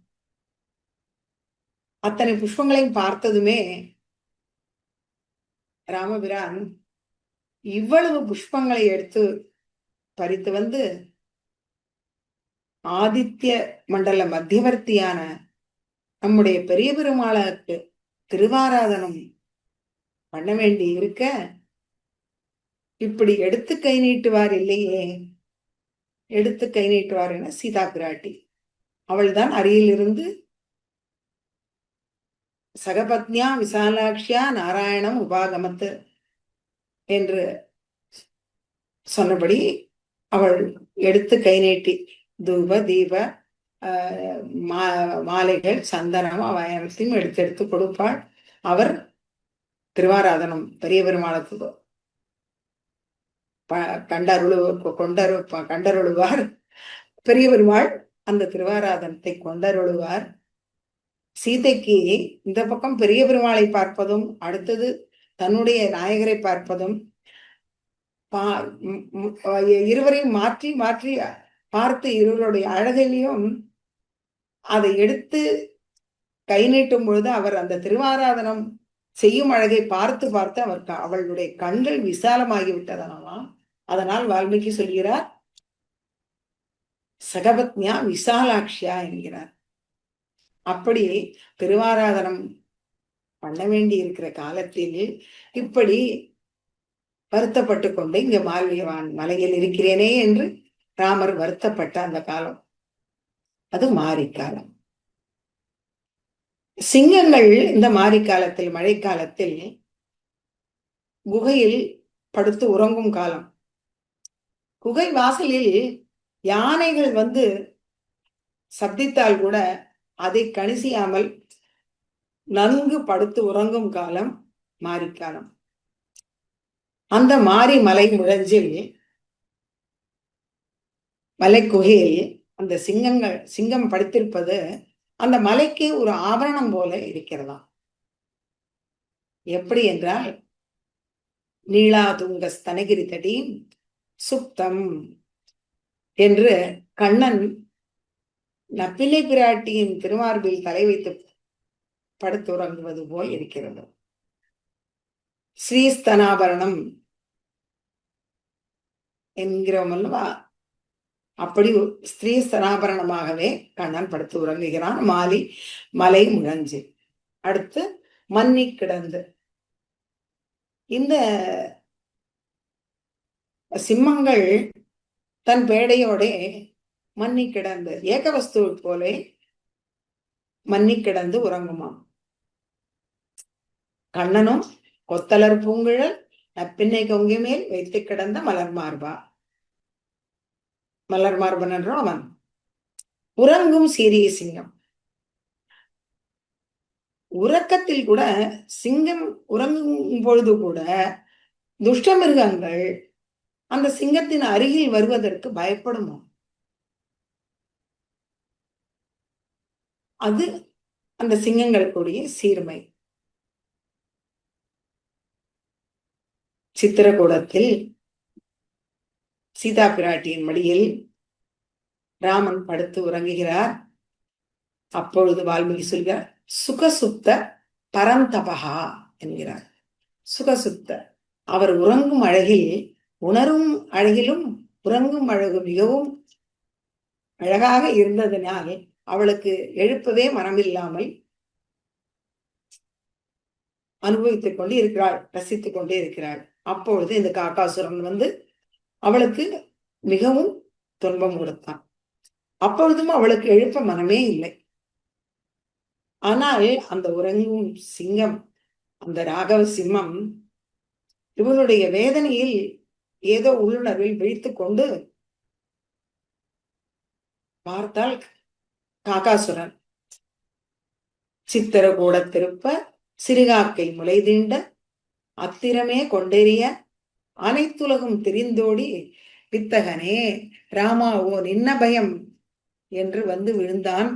அத்தனை புஷ்பங்களையும் பார்த்ததுமே ராமபிரான் இவ்வளவு புஷ்பங்களை எடுத்து பறித்து வந்து ஆதித்ய மண்டல மத்தியவர்த்தியான நம்முடைய பெரிய பெருமாளுக்கு திருவாராதனம் பண்ண வேண்டி இருக்க, இப்படி எடுத்து கை நீட்டுவார் இல்லையே. எடுத்து கை நீட்டுவார் என சீதா பிராட்டி அவள்தான் அருகிலிருந்து சகபத்னியா விசாலாட்சியா நாராயணம் உபாகமத்து என்று சொன்னபடி அவள் எடுத்து கை நீட்டி தூப தீப மாலைகள் சந்தனம் அவையத்தையும் எடுத்து கொடுப்பாள். அவர் திருவாராதனம் பெரிய பெருமாளுக்கு கண்டருளுவார். பெரிய பெருமாள் அந்த திருவாராதனத்தை கொண்டருளுவார். சீதைக்கு இந்த பக்கம் பெரிய பெருமாளை பார்ப்பதும், அடுத்தது தன்னுடைய நாயகரை பார்ப்பதும், இருவரையும் மாற்றி மாற்றி பார்த்து இருவருடைய அழகையும் அதை எடுத்து கை நீட்டும் பொழுது அவர் அந்த திருவாராதனம் செய்யும் அழகை பார்த்து பார்த்து அவளுடைய கண்கள் விசாலமாகிவிட்டதனாம். அதனால் வால்மீகி சொல்கிறார், சகபத்னியா விசாலாட்சியா என்கிறார். அப்படி திருவாராதனம் பண்ண வேண்டி இருக்கிற காலத்தில் இப்படி வருத்தப்பட்டு கொண்டு இங்க மால்வியவான் மலையில் இருக்கிறேனே என்று ராமர் வருத்தப்பட்ட அந்த காலம் அது மாரிக்காலம். சிங்கங்கள் இந்த மாரிக்காலத்தில், மழைக்காலத்தில் குகையில் படுத்து உறங்கும் காலம். குகை வாசலில் யானைகள் வந்து சப்தித்தால் கூட அதை கணிசியாமல் நன்கு படுத்து உறங்கும் காலம் மாரிக்காலம். அந்த மாரி மலை முழஞ்சில் மலை குகையில் அந்த சிங்கம் படுத்திருப்பது அந்த மலைக்கு ஒரு ஆபரணம் போல இருக்கிறதாம். எப்படி என்றால், நீளாதுங்க ஸ்தனகிரி தடி சுப்தம் என்று கண்ணன் நப்பிள்ளை பிராட்டியின் திருமார்பில் தலை வைத்து படுத்துறங்குவது போல் இருக்கிறது. ஸ்ரீஸ்தனாபரணம் என்கிறோம் அல்லவா, அப்படி ஸ்திரீ ஸ்தனாபரணமாகவே கண்ணன் படுத்து உறங்குகிறான் மலை முழஞ்சு. அடுத்து மன்னி கிடந்து. இந்த சிம்மங்கள் தன் பேடையோட மன்னி கிடந்து ஏகவஸ்து போல மன்னி கிடந்து உறங்குமாம். கண்ணனும் கொத்தலர் பூங்குழல் நப்பின்னை கொங்கை மேல் வைத்து கிடந்த மலர் மார்பன் என்றும் அவன் உறங்கும் சீரிய சிங்கம். உறக்கத்தில் கூட சிங்கம் உறங்கும் பொழுது கூட துஷ்டமிருகங்கள் அந்த சிங்கத்தின் அருகில் வருவதற்கு பயப்படுமோ? அது அந்த சிங்கங்களுக்குடைய சீர்மை. சித்திரக்கூடத்தில் சீதா பிராட்டியின் மடியில் ராமன் படுத்து உறங்குகிறார். அப்பொழுது வால்மீகி சொல்கிறார், சுகசுப்த பரந்தபகா என்கிறார். சுகசுப்த, அவர் உறங்கும் அழகில், உணரும் அழகிலும் உறங்கும் அழகு மிகவும் அழகாக இருந்ததினால் அவளுக்கு எழுப்பவே மனமில்லாமல் அனுபவித்துக் கொண்டு இருக்கிறாள், ரசித்துக் கொண்டே இருக்கிறாள். அப்பொழுது இந்த காக்காசுரன் வந்து அவளுக்கு மிகவும் துன்பம் கொடுத்தான். அப்பொழுதும் அவளுக்கு எழுப்ப மனமே இல்லை. ஆனால் அந்த உறங்கும் சிங்கம், அந்த ராகவ சிம்மம் இவனுடைய வேதனையில் ஏதோ உள்ளுணர்வில் விழித்துக் கொண்டு பார்த்தால் காக்காசுரன் சித்திர கூட திருப்ப சிறுகாக்கை முளை தீண்ட அத்திரமே கொண்டெறிய அனைத்துலகும் திரிந்தோடி பித்தகனே ராமாவோ நின்ன பயம் என்று வந்து விழுந்தான்.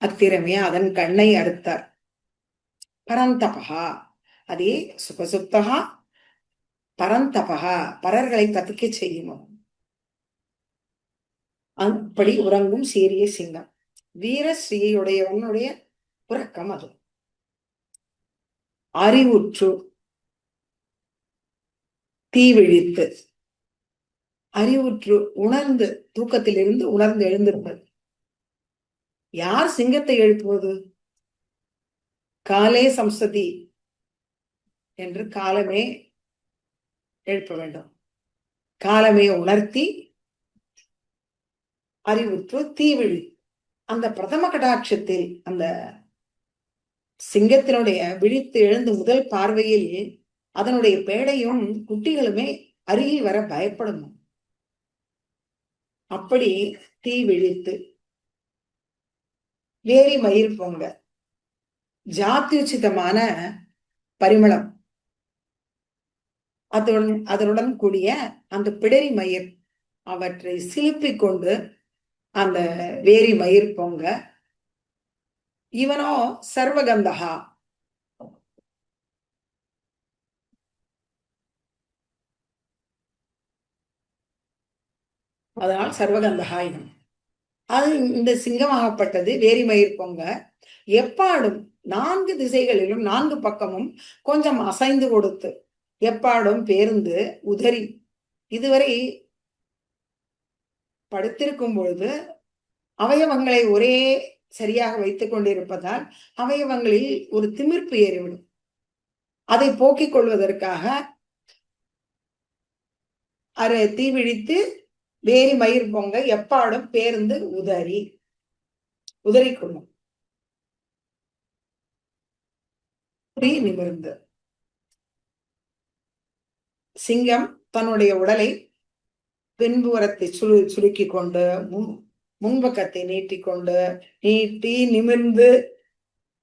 அத்திரமே அதன் கண்ணை அறுத்தார். பரந்தபகா, அதே சுகசுப்தகா பரந்தபகா, பரர்களை தப்பிக்க செய்யுமோ. அப்படி உறங்கும் சீரிய சிங்கம், வீர ஸ்ரீயுடையவனுடைய உறக்கம் அது. அறிவுற்று தீவிழித்து, அறிவுற்று உணர்ந்து, தூக்கத்திலிருந்து உணர்ந்து எழுந்திருப்பது. யார் சிங்கத்தை எழுப்புவது? காலே சம்சதி என்று காலமே எழுப்ப வேண்டும். காலமே உணர்த்தி அறிவுற்று தீவிழி. அந்த பிரதம கடாட்சத்தில் அந்த சிங்கத்தினுடைய விழித்து எழுந்து முதல் பார்வையில் அதனுடைய பேடையும் குட்டிகளுமே அருகில் வர பயப்படும். அப்படி தீ விழித்து வேரி மயிர் பொங்க, ஜாத்தியுச்சிதமான பரிமளம், அதனுடன் கூடிய அந்த பிடரி மயிர், அவற்றை சிலுப்பிக் கொண்டு அந்த வேரி மயிர் பொங்க, இவனோ சர்வகந்தகா, அதனால் சர்வகந்தகா இவன். அது இந்த சிங்கமாகப்பட்டது வேரி மயிர் பொங்க எப்பாடும் 4 திசைகளிலும் 4 பக்கமும் கொஞ்சம் அசைந்து கொடுத்து எப்பாடும் பேருந்து உதறி இதுவரை படுத்திருக்கும் பொழுது அவயவங்களை ஒரே சரியாக வைத்துக் கொண்டிருப்பதால் அவயவங்களில் ஒரு திமிர்ப்பு ஏறிவிடும். அதை போக்கிக் கொள்வதற்காக தீவிழித்து வேரி மயிர் பொங்க எப்பாடும் பேருந்து உதறி கொள்ளும். நிமிர்ந்து சிங்கம் தன்னுடைய உடலை பின்புறத்தை சுருக்கி கொண்டு முன்பக்கத்தை நீட்டி நிமிர்ந்து,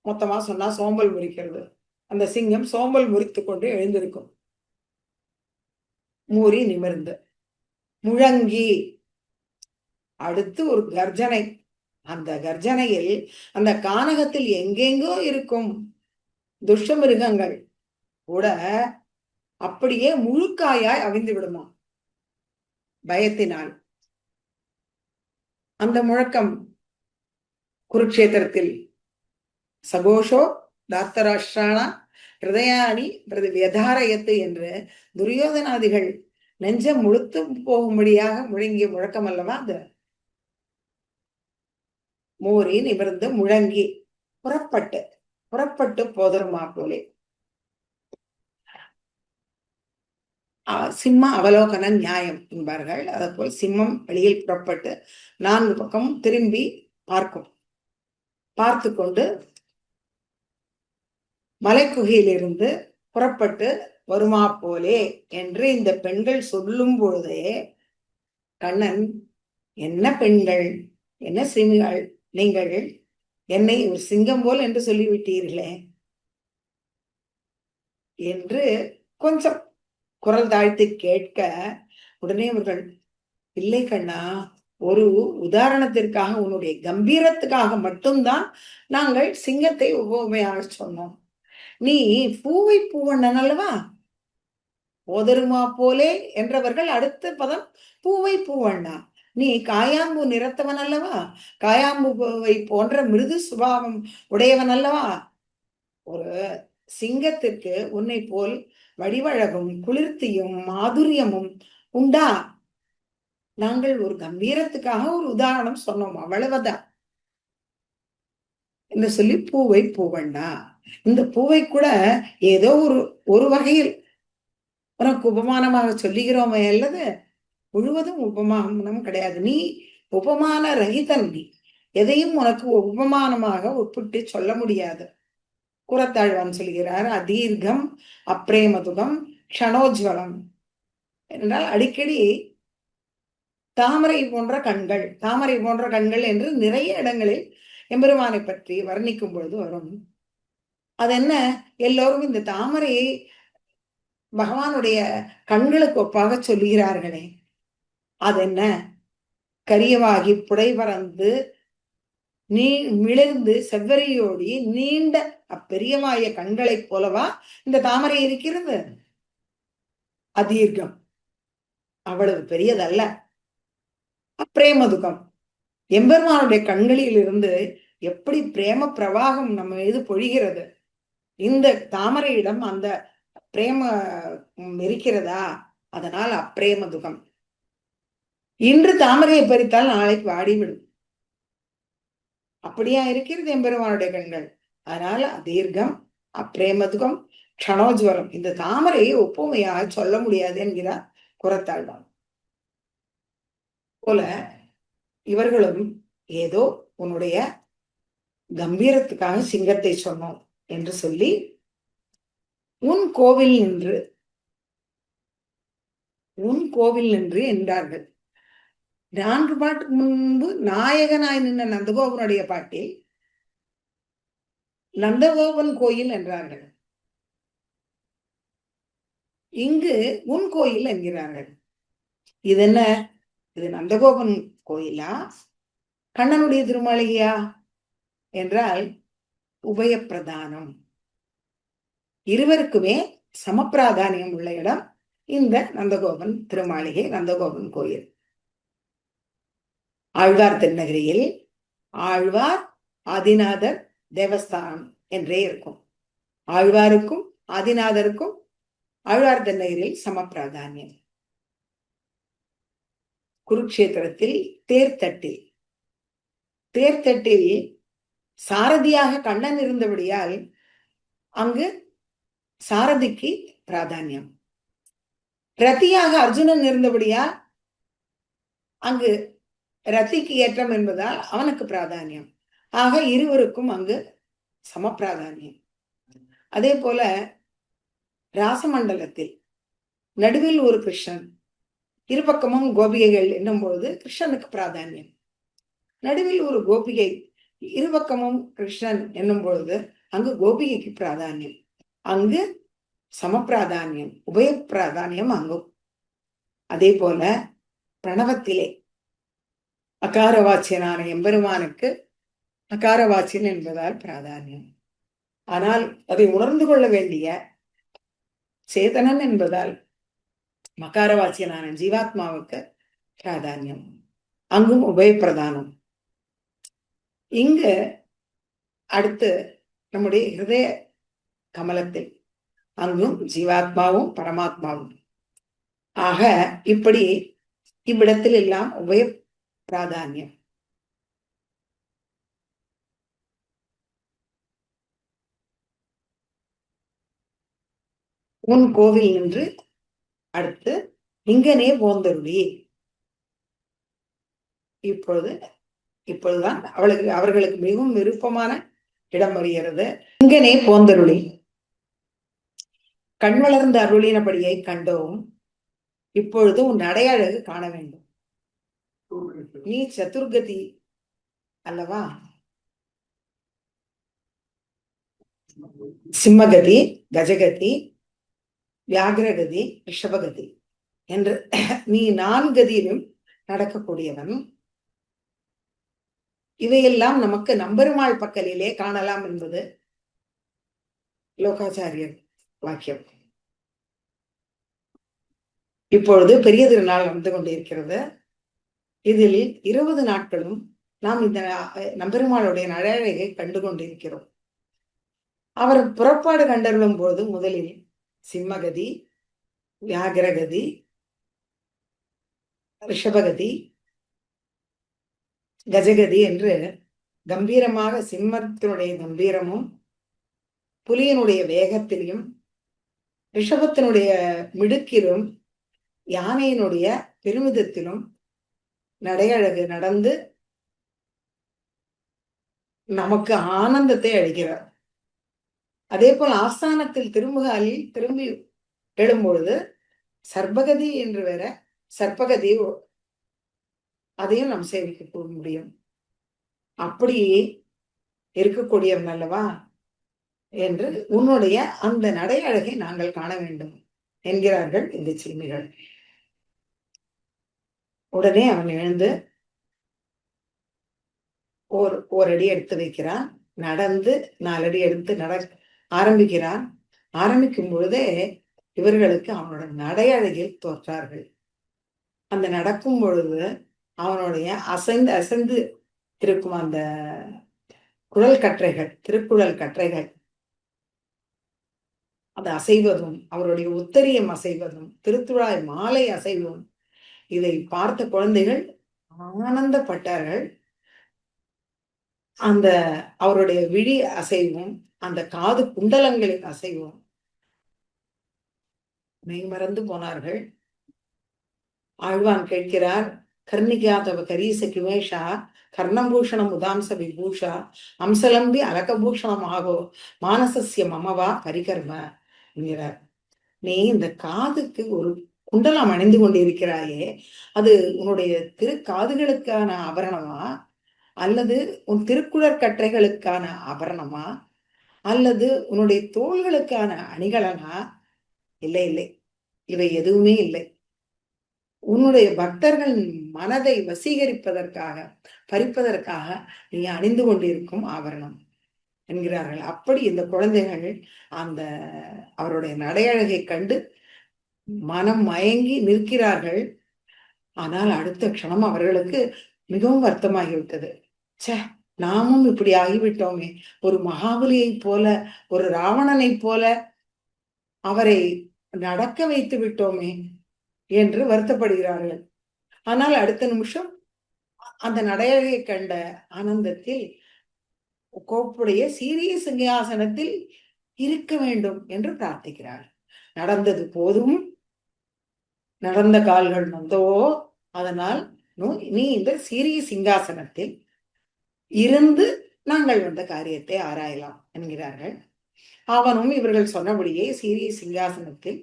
மொத்தமா சொன்னா சோம்பல் முறிக்கிறது. அந்த சிங்கம் சோம்பல் முறித்து கொண்டு எழுந்திருக்கும். மூறி நிமிர்ந்து முழங்கி, அடுத்து ஒரு கர்ஜனை. அந்த கர்ஜனையில் அந்த கானகத்தில் எங்கெங்கோ இருக்கும் துஷ்ட மிருகங்கள் கூட அப்படியே முழுக்காயாய் அவிழ்ந்து விடுமா பயத்தினால். அந்த முழக்கம் குருக்ஷேத்திரத்தில் சகோஷோ தாத்தராஷ்டிரானா ஹிருதயாணி வியதாரயத்து என்று துரியோதனாதிகள் நெஞ்சம் முழுத்து போகும்படியாக முழங்கிய முழக்கம் அல்லவா அது. மூறி நிமிர்ந்து முழங்கி புறப்பட்டு போதருமா போலே. சிம்ம அவலோகன நியாயம் என்பார்கள். அதை போல் சிம்மம் வெளியில் புறப்பட்டு 4 பக்கம் திரும்பி பார்த்து கொண்டு மலைக்குகையிலிருந்து புறப்பட்டு வருமா போலே என்று இந்த பெண்கள் சொல்லும் பொழுதே கண்ணன், என்ன பெண்கள், என்ன சிமிகள், நீங்கள் என்னை ஒரு சிங்கம் போல் என்று சொல்லிவிட்டீர்களே என்று கொஞ்சம் குரல் தாழ்த்தி கேட்க, உடனே அவர்கள், இல்லை கண்ணா, ஒரு உதாரணத்திற்காக, உன்னுடைய கம்பீரத்துக்காக மட்டும்தான் நாங்கள் சிங்கத்தை உபமையாக சொன்னோம். நீ பூவை பூவண்ணன் அல்லவா, போதருமா போலே என்றவர்கள் அடுத்த பதம் பூவை பூவண்ணா. நீ காயாம்பு நிறத்தவன் அல்லவா, காயாம்புவை போன்ற மிருது சுபாவம் உடையவன் அல்லவா. ஒரு சிங்கத்திற்கு உன்னை போல் வடிவழகும் குளிர்த்தியும் மாதுரியமும் உண்டா? நாங்கள் ஒரு கம்பீரத்துக்காக ஒரு உதாரணம் சொன்னோம், அவ்வளவுதான் என்று சொல்லி பூவை பூவண்ணா. இந்த பூவை கூட ஏதோ ஒரு வகையில் உனக்கு உபமானமாக சொல்லுகிறோமே அல்லது முழுவதும் உபமானம் கிடையாது. நீ உபமான ரகிதன். நீ எதையும் உனக்கு உபமானமாக ஒப்பிட்டு சொல்ல முடியாது. குரத்தாழ்வான் சொல்கிறார், அதீர்கம் அப்ரேமதுகம் க்ஷணோஜ்வலம் என்றால் அடிக்கடி தாமரை போன்ற கண்கள் என்று நிறைய இடங்களில் எம்பெருமானை பற்றி வர்ணிக்கும் பொழுது வரும். அது என்ன, எல்லோரும் இந்த தாமரையை பகவானுடைய கண்களுக்கு ஒப்பாக சொல்லுகிறார்களே, அது என்ன, கரியவாகி புடை பறந்து மிளர்ந்து செவ்வரியோடி நீண்ட அப்பெரியமாய கண்களைப் போலவா இந்த தாமரை இருக்கிறது? அதீர்க்கம், அவ்வளவு பெரியதல்ல. அப்ரேமதுகம், எம்பெருமானுடைய கண்களில் இருந்து எப்படி பிரேம பிரவாகம் நம்ம மீது பொழிகிறது. இந்த தாமரையிடம் அந்த பிரேம இருக்கிறதா, அதனால் அப்ரேமதுகம். இன்று தாமரையை பறித்தால் நாளைக்கு வாடிவிடும், அப்படியா இருக்கிறது எம்பெருமானுடைய கண்கள். அதனால அதீர்க்கம் அப்ரேமதுகம் க்ஷணோஜ்வலம், இந்த தாமரையை ஒப்புமையாக சொல்ல முடியாது என்கிறார் குரத்தாழ்வான். போல இவர்களும் ஏதோ உன்னுடைய கம்பீரத்துக்காக சிங்கத்தை சொன்னோம் என்று சொல்லி உன் கோவில் நின்று என்றார்கள். 4 பாட்டுக்கு முன்பு நாயகனாய் நின்ற நந்தகோபனுடைய பாட்டில் நந்தகோபன் கோயில் என்றார்கள். இங்கு உன் கோயில் என்கிறார்கள். இது என்ன, இது நந்தகோபன் கோயிலா கண்ணனுடைய திருமாளிகையா என்றால் உபயப்பிரதானம், இருவருக்குமே சமப்பிராதானியம் உள்ள இடம் இந்த நந்தகோபன் திருமாளிகை, நந்தகோபன் கோயில். ஆழ்வார் திருநகரியில் ஆழ்வார் ஆதிநாதர் தேவஸ்தானம் என்றே இருக்கும். ஆழ்வாருக்கும் ஆதிநாதருக்கும் ஆழ்வார் திருநகரில் சமப்பிராதானியம். குருக்ஷேத்திரத்தில் தேர்தட்டில் சாரதியாக கண்ணன் இருந்தபடியால் அங்கு சாரதிக்கு பிராதானியம். ரத்தியாக அர்ஜுனன் இருந்தபடியா அங்கு ரத்திக்கு ஏற்றம் என்பதால் அவனுக்கு பிராதானியம். ஆக இருவருக்கும் அங்கு சம பிராதானியம். அதே போல ராசமண்டலத்தில் நடுவில் ஒரு கிருஷ்ணன், இருபக்கமும் கோபிகைகள் என்னும் பொழுது கிருஷ்ணனுக்கு பிராதானியம். நடுவில் ஒரு கோபிகை, இருபக்கமும் கிருஷ்ணன் என்னும் பொழுது அங்கு கோபிகைக்கு பிராதானியம். அங்கு சம பிராதானியம், உபய பிராதானியம் அங்கும். அதே போல பிரணவத்திலே அகாரவாச்சியனான எம்பெருமானுக்கு அகாரவாச்சியன் என்பதால் பிராதானியம். ஆனால் அதை உணர்ந்து கொள்ள வேண்டிய சேதனன் என்பதால் மகாரவாச்சியனான ஜீவாத்மாவுக்கு பிராதானியம். அங்கும் உபயப்பிரதானம். இங்கு அடுத்து நம்முடைய ஹிருதய கமலத்தில் அங்கும் ஜீவாத்மாவும் பரமாத்மாவும். ஆக இப்படி இவ்விடத்தில் எல்லாம் உபய பிராதானியம். உன் கோவில் நின்று அடுத்து இங்கனே போந்தருளி. இப்பொழுதுதான் அவர்களுக்கு மிகவும் விருப்பமான இடம் வருகிறது. இங்கனே போந்தருளி. கண் வளர்ந்த அருளினபடியை கண்டோம். இப்பொழுது உன் அடையாளகு காண வேண்டும். நீ சதுர்கதி அல்லவா? சிம்மகதி, கஜகதி, வியாகிரகதி, ரிஷபகதி என்று நீ 4 கதியிலும் நடக்கக்கூடியவன். இவையெல்லாம் நமக்கு நம்பெருமாள் பக்கலிலே காணலாம் என்பது லோகாச்சாரியர் வாக்கியம். இப்பொழுது பெரிய திருநாள் வந்து கொண்டிருக்கிறது. இதில் 20 நாட்களும் நாம் இந்த நம்பெருமாளுடைய நடையழகை கண்டு கொண்டிருக்கிறோம். அவர் புறப்பாடு கண்டருளும் போது முதலில் சிம்மகதி, வியாகிரகதி, ரிஷபகதி, கஜகதி என்று கம்பீரமாக சிம்மத்தினுடைய கம்பீரமும் புலியினுடைய வேகத்திலும் ரிஷபத்தினுடைய மிடுக்கிலும் யானையினுடைய பெருமிதத்திலும் நடையழகு நடந்து நமக்கு ஆனந்தத்தை அளிக்கிறார். அதே போல் ஆஸ்தானத்தில் திரும்புகாலில் திரும்பி எழும்பொழுது சர்பகதி என்று வேற சர்பகதி, அதையும் நாம் சேவிக்க முடியும். அப்படி இருக்கக்கூடியவன் அல்லவா என்று உன்னுடைய அந்த நடையழகை நாங்கள் காண வேண்டும் என்கிறார்கள் இந்த சிறுமிகள். உடனே அவன் எழுந்து ஓர் அடி எடுத்து வைக்கிறான். நடந்து 4 அடி எடுத்து ஆரம்பிக்கிறான். ஆரம்பிக்கும் பொழுதே இவர்களுக்கு அவனோட நடையழகில் தோற்றார்கள். அந்த நடக்கும் பொழுது அவனுடைய அசைந்து இருக்கும் அந்த குழல் கற்றைகள், திருக்குழல் கற்றைகள் அது அசைவதும், அவருடைய உத்தரியம் அசைவதும், திருத்துழாய் மாலை அசைவதும் இதை பார்த்த குழந்தைகள் ஆனந்தப்பட்டார்கள். அந்த அவருடைய விழி அசைவும், அந்த காது குண்டலங்களின் அசைவும் மெய்மறந்து போனார்கள். ஆழ்வான் கேட்கிறார், கர்ணிகாதவ கரீச கிமேஷா கர்ணபூஷணம் உதாம்ச விபூஷா அம்சலம்பி அலகபூஷணமாகோ மானசஸ்ய மமவா பரிகர்ம என்கிறார். நீ இந்த காதுக்கு ஒரு குண்டலம் அணிந்து கொண்டிருக்கிறாயே, அது உன்னுடைய திருக்காதுகளுக்கான ஆபரணமா அல்லது உன் திருக்குழற் கற்றைகளுக்கான ஆபரணமா அல்லது உன்னுடைய தோள்களுக்கான அணிகலனா? இல்லை இல்லை, இவை எதுவுமே இல்லை. உன்னுடைய பக்தர்கள் மனதை வசீகரிப்பதற்காக, பறிப்பதற்காக நீ அணிந்து கொண்டிருக்கும் ஆபரணம் என்கிறார்கள். அப்படி இந்த குழந்தைகள் அந்த அவருடைய நடையழகை கண்டு மனம் மயங்கி நிற்கிறார்கள். ஆனால் அடுத்த க்ஷணம் அவர்களுக்கு மிகவும் வருத்தமாகிவிட்டது. சே, நாமும் இப்படி ஆகிவிட்டோமே, ஒரு மகாபலியை போல, ஒரு ராவணனை போல அவரை நடக்க வைத்து விட்டோமே என்று வருத்தப்படுகிறார்கள். ஆனால் அடுத்த நிமிஷம் அந்த நடையழகை கண்ட ஆனந்தத்தில் கோப்புடைய சீரிய சிங்காசனத்தில் இருக்க வேண்டும் என்று பிரார்த்திக்கிறார். நடந்தது போதும், நடந்த கால்கள் நொந்தவோ, அதனால் நீ இந்த சீரிய சிங்காசனத்தில் இருந்து நாங்கள் வந்த காரியத்தை ஆராயலாம் என்கிறார்கள். அவனும் இவர்கள் சொன்னபடியே சீரிய சிங்காசனத்தில்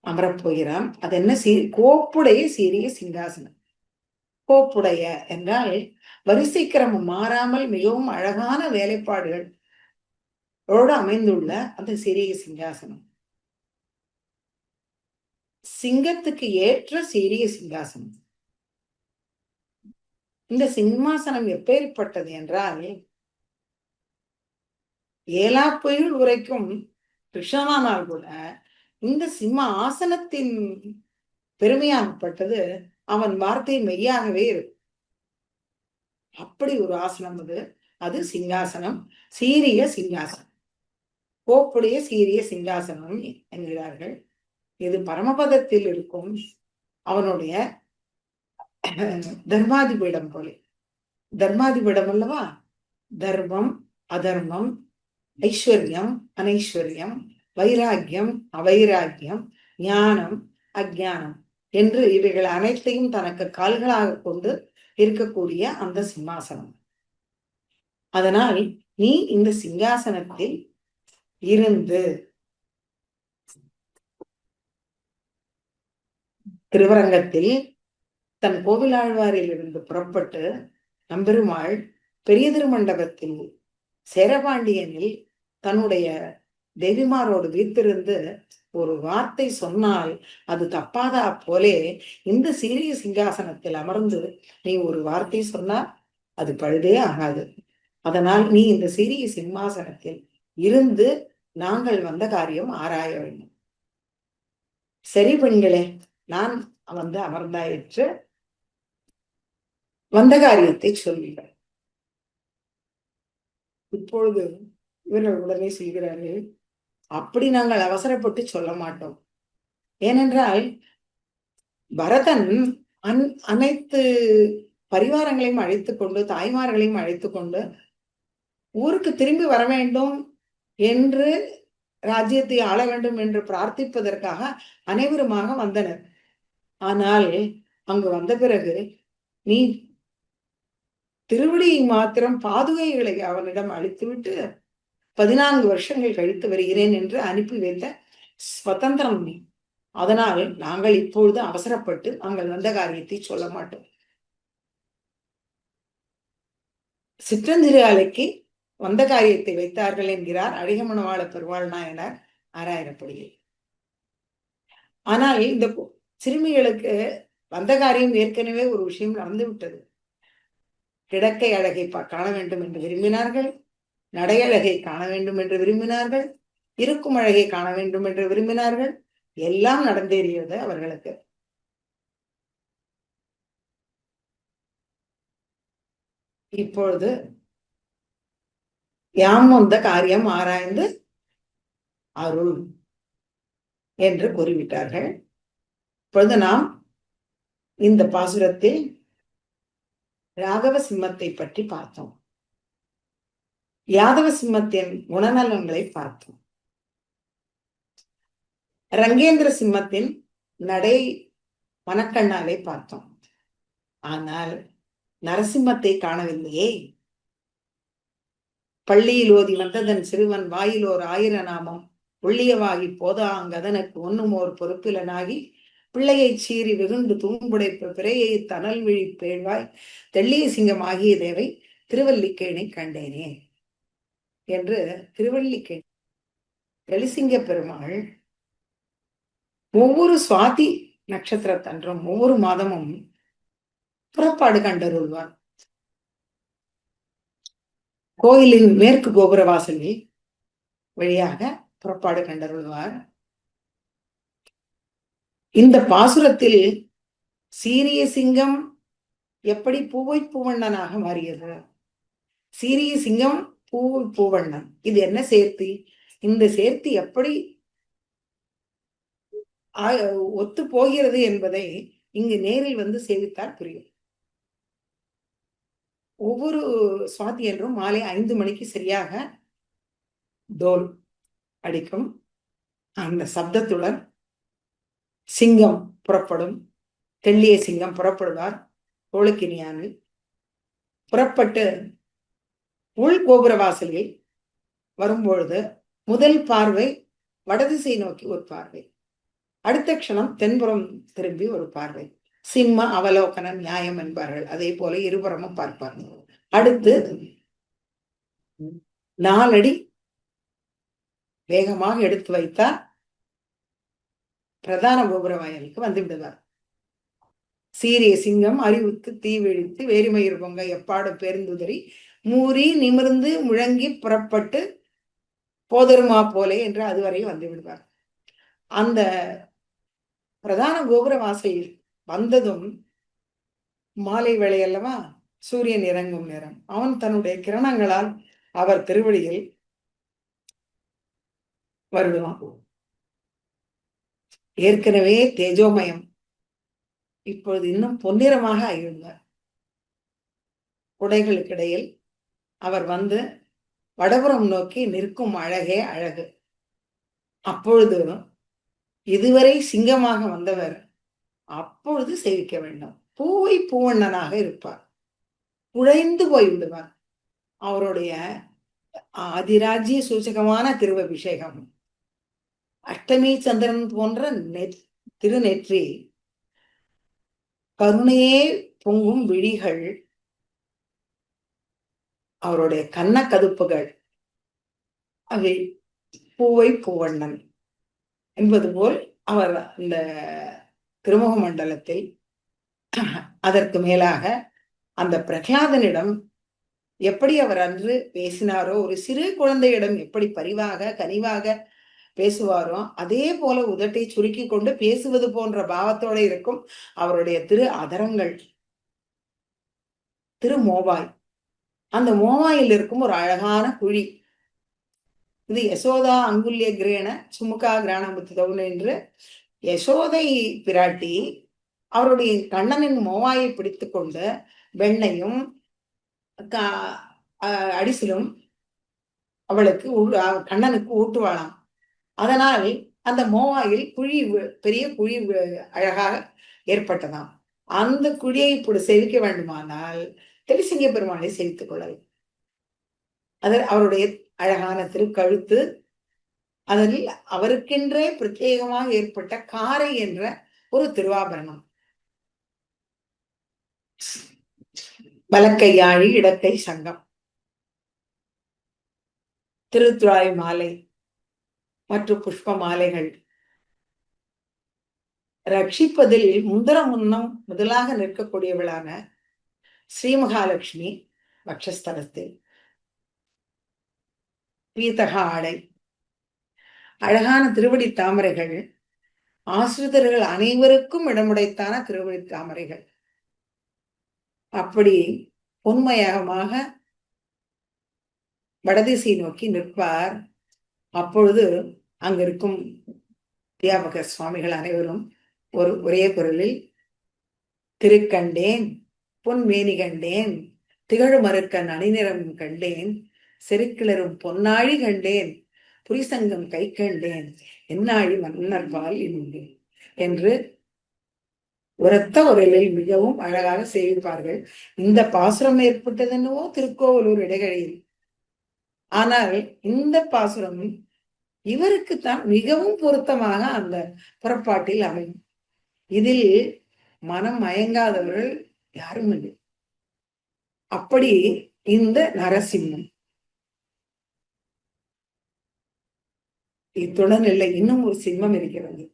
அமரப்போகிறான். அது என்ன கோப்புடைய சீரிய சிங்காசனம். கோப்புடைய என்றால் வரிசை கிரமம் மாறாமல் மிகவும் அழகான வேலைப்பாடுகள் அமைந்துள்ள அந்த சீரிய சிங்காசனம். சிங்கத்துக்கு ஏற்ற சீரிய சிங்காசனம். இந்த சிம்மாசனம் எப்பேற்பட்டது என்றால், ஏலாப்பொயில் உரைக்கும் கிருஷ்ணனானால் கூட இந்த சிம்ம ஆசனத்தின் பெருமையாகப்பட்டது அவன் வார்த்தை மெய்யாகவே இருக்கும். அப்படி ஒரு ஆசனம் அது சிங்காசனம், சீரிய சிங்காசனம், கோப்புடைய சீரிய சிங்காசனம் என்கிறார்கள். இது பரமபதத்தில் இருக்கும் அவனுடைய தர்மாதிபீடம் போல. தர்மாதிபீடம் அல்லவா? தர்மம் அதர்மம், ஐஸ்வர்யம் அனைஸ்வர்யம், வைராக்கியம் அவைராக்கியம், ஞானம் அஜானம் என்று இவைகள் அனைத்தையும் தனக்கு கால்களாக கொண்டு இருக்கக்கூடிய அந்த சிம்மாசனம். அதனால் நீ இந்த சிங்காசனத்தில் இருந்து திருவரங்கத்தில் தன் கோவிலாழ்வாரில் இருந்து புறப்பட்டு நம்பெருமாள் பெரிய திருமண்டபத்தில் சேரபாண்டியனில் தன்னுடைய தேவிமாரோடு வீத்திருந்து ஒரு வார்த்தை சொன்னால் அது தப்பாதா போலே இந்த சீரிய சிங்காசனத்தில் அமர்ந்து நீ ஒரு வார்த்தை சொன்னால் அது பழுதே ஆகாது. அதனால் நீ இந்த சீரிய சிம்மாசனத்தில் இருந்து நாங்கள் வந்த காரியம் ஆராய வேண்டும். சரி பெண்களே, நான் அமர்ந்தாயிற்று, வந்த காரியத்தை சொல்லுங்கள். இப்பொழுது இவர்கள் உடனே சொல்கிறார்கள், அப்படி நாங்கள் அவசரப்பட்டு சொல்ல மாட்டோம். ஏனென்றால் பரதன் அனைத்து பரிவாரங்களையும் அழைத்துக் கொண்டு, தாய்மார்களையும் அழைத்துக் கொண்டு ஊருக்கு திரும்பி வர வேண்டும் என்று, ராஜ்யத்தை ஆள வேண்டும் என்று பிரார்த்திப்பதற்காக அனைவருமாக வந்தனர். ஆனால் அங்கு வந்த பிறகு நீ திருவடியை மாத்திரம் பாதுகைகளை அவனிடம் அளித்துவிட்டு 14 வருஷங்கள் கழித்து வருகிறேன் என்று அனுப்பி வைத்த சுதந்திரம் நீ. அதனால் நாங்கள் இப்பொழுது அவசரப்பட்டு நாங்கள் வந்த காரியத்தை சொல்ல மாட்டோம். சிற்றஞ்சிறு அலைக்கு வந்த காரியத்தை வைத்தார்கள் என்கிறார் அழகமணவாள பெருவாள் நாயனார் ஆராயப்படுகிறது. ஆனால் இந்த சிறுமிகளுக்கு வந்த காரியம் ஏற்கனவே ஒரு விஷயம் நடந்து விட்டது. கிடக்கை அழகை காண வேண்டும் என்று விரும்பினார்கள், நடையழகை காண வேண்டும் என்று விரும்பினார்கள், இருக்கும் அழகை காண வேண்டும் என்று விரும்பினார்கள். எல்லாம் நடந்தேறியது அவர்களுக்கு. இப்பொழுது யாம் வந்த காரியம் ஆராய்ந்து அருள் என்று கூறிவிட்டார்கள். இப்பொழுது நாம் இந்த பாசுரத்தில் ராகவ சிம்மத்தை பற்றி பார்த்தோம். யாதவ சிம்மத்தின் குணநலன்களை பார்த்தோம். ரங்கேந்திர சிம்மத்தின் நடை மனக்கண்ணாலை பார்த்தோம். ஆனால் நரசிம்மத்தை காணவில்லையே. பள்ளியில் ஓதி வந்ததன் சிறுவன் வாயிலோர் 1000 நாமம் ஒள்ளியவாகி போதா அங்கதனுக்கு ஒன்னுமோர் பொறுப்பிலனாகி பிள்ளையை சீறி வெகுண்டு தூம்புடைப்பு பிறையை தனல் விழி பேழ்வாய் தெள்ளிய சிங்கம் ஆகிய தேவை திருவல்லிக்கேணி கண்டேனே என்று திருவல்லிக்கேணி வெளிசிங்க பெருமாள் ஒவ்வொரு சுவாதி நட்சத்திரத்தன்றும் ஒவ்வொரு மாதமும் புறப்பாடு கண்டருள்வார். கோயிலின் மேற்கு கோபுர வாசலில் வழியாக புறப்பாடு கண்டருள்வார். இந்த பாசுரத்தில் சீரிய சிங்கம் எப்படி பூவை பூவண்ணனாக மாறியது? சீரிய சிங்கம் பூவை பூவண்ணன், இது என்ன சேர்த்தி? இந்த சேர்த்தி எப்படி ஒத்து போகிறது என்பதை இங்கு நேரில் வந்து சேவித்தால் புரியும். ஒவ்வொரு சுவாதி என்றும் மாலை 5 மணிக்கு சரியாக தோல் அடிக்கும். அந்த சப்தத்துடன் சிங்கம் புறப்படும். தெள்ளிய சிங்கம் புறப்படுவார் கோளுக்கினியானில். புறப்பட்டு உள் கோபுர வாசலில் வரும்பொழுது முதல் பார்வை வடதிசை நோக்கி ஒரு பார்வை, அடுத்த க்ஷணம் தென்புறம் திரும்பி ஒரு பார்வை. சிம்ம அவலோகன நியாயம் என்பார்கள். அதே போல இருபுறமும் பார்ப்பார்கள். அடுத்து 4 அடி வேகமாக எடுத்து வைத்தால் பிரதான கோபுர வாயிலுக்கு வந்து விடுவார். சீரிய சிங்கம் அறிவுக்கு தீ விழித்து வேரிமயிர் பொங்க எப்பாடு பேருந்துதறி மூறி நிமிர்ந்து முழங்கி புறப்பட்டு போதருமா போலே என்று அதுவரை வந்து விடுவார். அந்த பிரதான கோபுர வாசலில் வந்ததும் மாலை வேளை அல்லவா, சூரியன் இறங்கும் நேரம். அவன் தன்னுடைய கிரணங்களால் அவர் திருவடியில் வருவான். ஏற்கனவே தேஜோமயம், இப்பொழுது இன்னும் பொன்னிறமாக ஆகியிருந்தார். குடைகளுக்கிடையில் அவர் வந்து வடபுறம் நோக்கி நிற்கும் அழகே அழகு. அப்பொழுது இதுவரை சிங்கமாக வந்தவர் அப்பொழுது சேவிக்க வேண்டும். பூவை பூவண்ணனாக இருப்பார். குழைந்து போய் விடுவார். அவருடைய ஆதிராஜ்ய சூச்சகமான திருவபிஷேகம், அஷ்டமி சந்திரன் போன்ற திருநெற்றி, கருணையே பொங்கும் விழிகள், அவருடைய கன்ன கதுப்புகள், அவை பூவை பூவண்ணன் என்பது போல் அவர் இந்த திருமுக மண்டலத்தில். அதற்கு மேலாக அந்த பிரகலாதனிடம் எப்படி அவர் அன்று பேசினாரோ, ஒரு சிறு குழந்தையிடம் எப்படி பரிவாக கனிவாக பேசுவாரோ அதே போல உதட்டை சுருக்கி கொண்டு பேசுவது போன்ற பாவத்தோடு இருக்கும் அவருடைய திரு அதரங்கள், திரு மோவாய். அந்த மோவாயில் இருக்கும் ஒரு அழகான குழி. இது யசோதா அங்குல்ய கிரேண சுமுகா கிராணமுத்து என்று யசோதை பிராட்டி அவருடைய கண்ணனின் மோவாயை பிடித்து கொண்டு வெண்ணையும் அடிசிலும் அவளுக்கு கண்ணனுக்கு ஊட்டுவாளாம். அதனால் அந்த மோவாயில் குழி, பெரிய குழி அழகாக ஏற்பட்டதாம். அந்த குழியை இப்படி செவிக்க வேண்டுமானால் தெளிசிங்க பெருமானை செவித்துக் கொள்ளலாம். அதில் அவருடைய அழகான திருக்கழுத்து, அதில் அவருக்கென்றே பிரத்யேகமாக ஏற்பட்ட காரை என்ற ஒரு திருவாபரணம், வலக்கை யாழி இடக்கை சங்கம், திருத்துழாய் மாலை மற்றும் புஷ்ப மாலைகள். ரட்சிப்பதில் முன்னம் முதலாக நிற்கக்கூடியவளான ஸ்ரீ மகாலட்சுமி வக்ஷஸ்தலத்தில் பீதக ஆடை, அழகான திருவடி தாமரைகள், ஆசிரிதர்கள் அனைவருக்கும் இடமுடைத்தான திருவடி தாமரைகள். அப்படி பொன்மயமாக வடதிசை நோக்கி நிற்பார். அப்பொழுது அங்கிருக்கும் அத்தியாபக சுவாமிகள் அனைவரும் ஒரே குரலில், திருக்கண்டேன் பொன்மேனி கண்டேன், திகழ் மறுக்கன் அணிநிறம் கண்டேன், செருக்கிளரும் பொன்னாழி கண்டேன், புரிசங்கம் கை கண்டேன், என்னாழி மன்னர்பால் இருந்தேன் என்று உரத்த உரையில் மிகவும் அழகாக சேவிப்பார்கள். இந்த பாசுரம் ஏற்பட்டது என்னவோ திருக்கோவலூர் இடைகளில். ஆனால் இந்த பாசுரம் இவருக்குத்தான் மிகவும் பொருத்தமாக அந்த புறப்பாட்டில் அமையும். இதில் மனம் மயங்காதவர்கள் யாரும் இல்லை. அப்படி இந்த நரசிம்மம் இத்துடன் இல்லை, இன்னும் ஒரு சிம்மம் இருக்கிறது.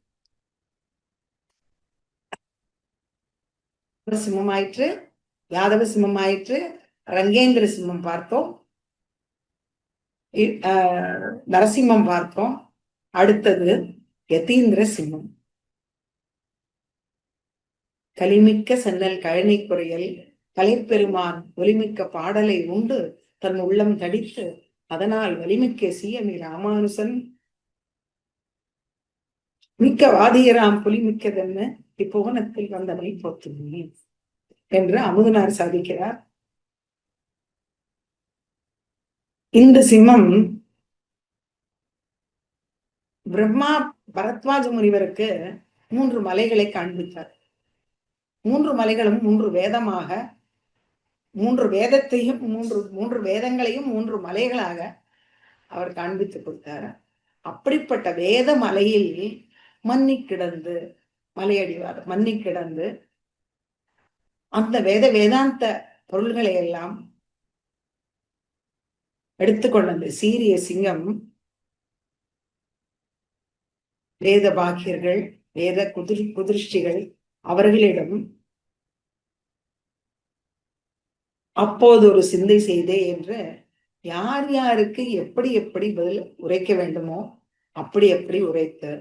சிம்மம் ஆயிற்று, யாதவ சிம்மம் ஆயிற்று, ரங்கேந்திர சிம்மம் பார்த்தோம், நரசிம்மம் பார்த்தோம். அடுத்தது யதீந்திர சிம்மம். கலிமிக்க சென்னல் கழனி குறையல் கலைப்பெருமான் ஒலிமிக்க பாடலை உண்டு தன் உள்ளம் தடித்து அதனால் வலிமிக்க சீயமி ராமானுசன் மிக்க வாதியராம் புலிமிக்கதென்ன இப்புவனத்தில் வந்தவை போற்றுமே என்று அமுதனார் சாதிக்கிறார். இந்த சிம்மம் பிரம்மா பரத்வாஜ முனிவருக்கு 3 மலைகளை காண்பித்தார். 3 மலைகளும் 3 வேதமாக, 3 வேதத்தையும் 3 வேதங்களையும் 3 மலைகளாக அவர் காண்பித்து கொடுத்தார். அப்படிப்பட்ட வேத மலையில் மன்னி கிடந்து, மலையடிவார் மன்னி கிடந்து அந்த வேதாந்த பொருள்களை எல்லாம் எடுத்துக்கொண்ட சீரிய சிங்கம் வேத பாக்கியர்கள், வேத குதிர்ஷ்டிகள் அவர்களிடம் அப்போது ஒரு சிந்தை செய்தே என்று யார் யாருக்கு எப்படி எப்படி பதில் உரைக்க வேண்டுமோ அப்படி எப்படி உரைத்து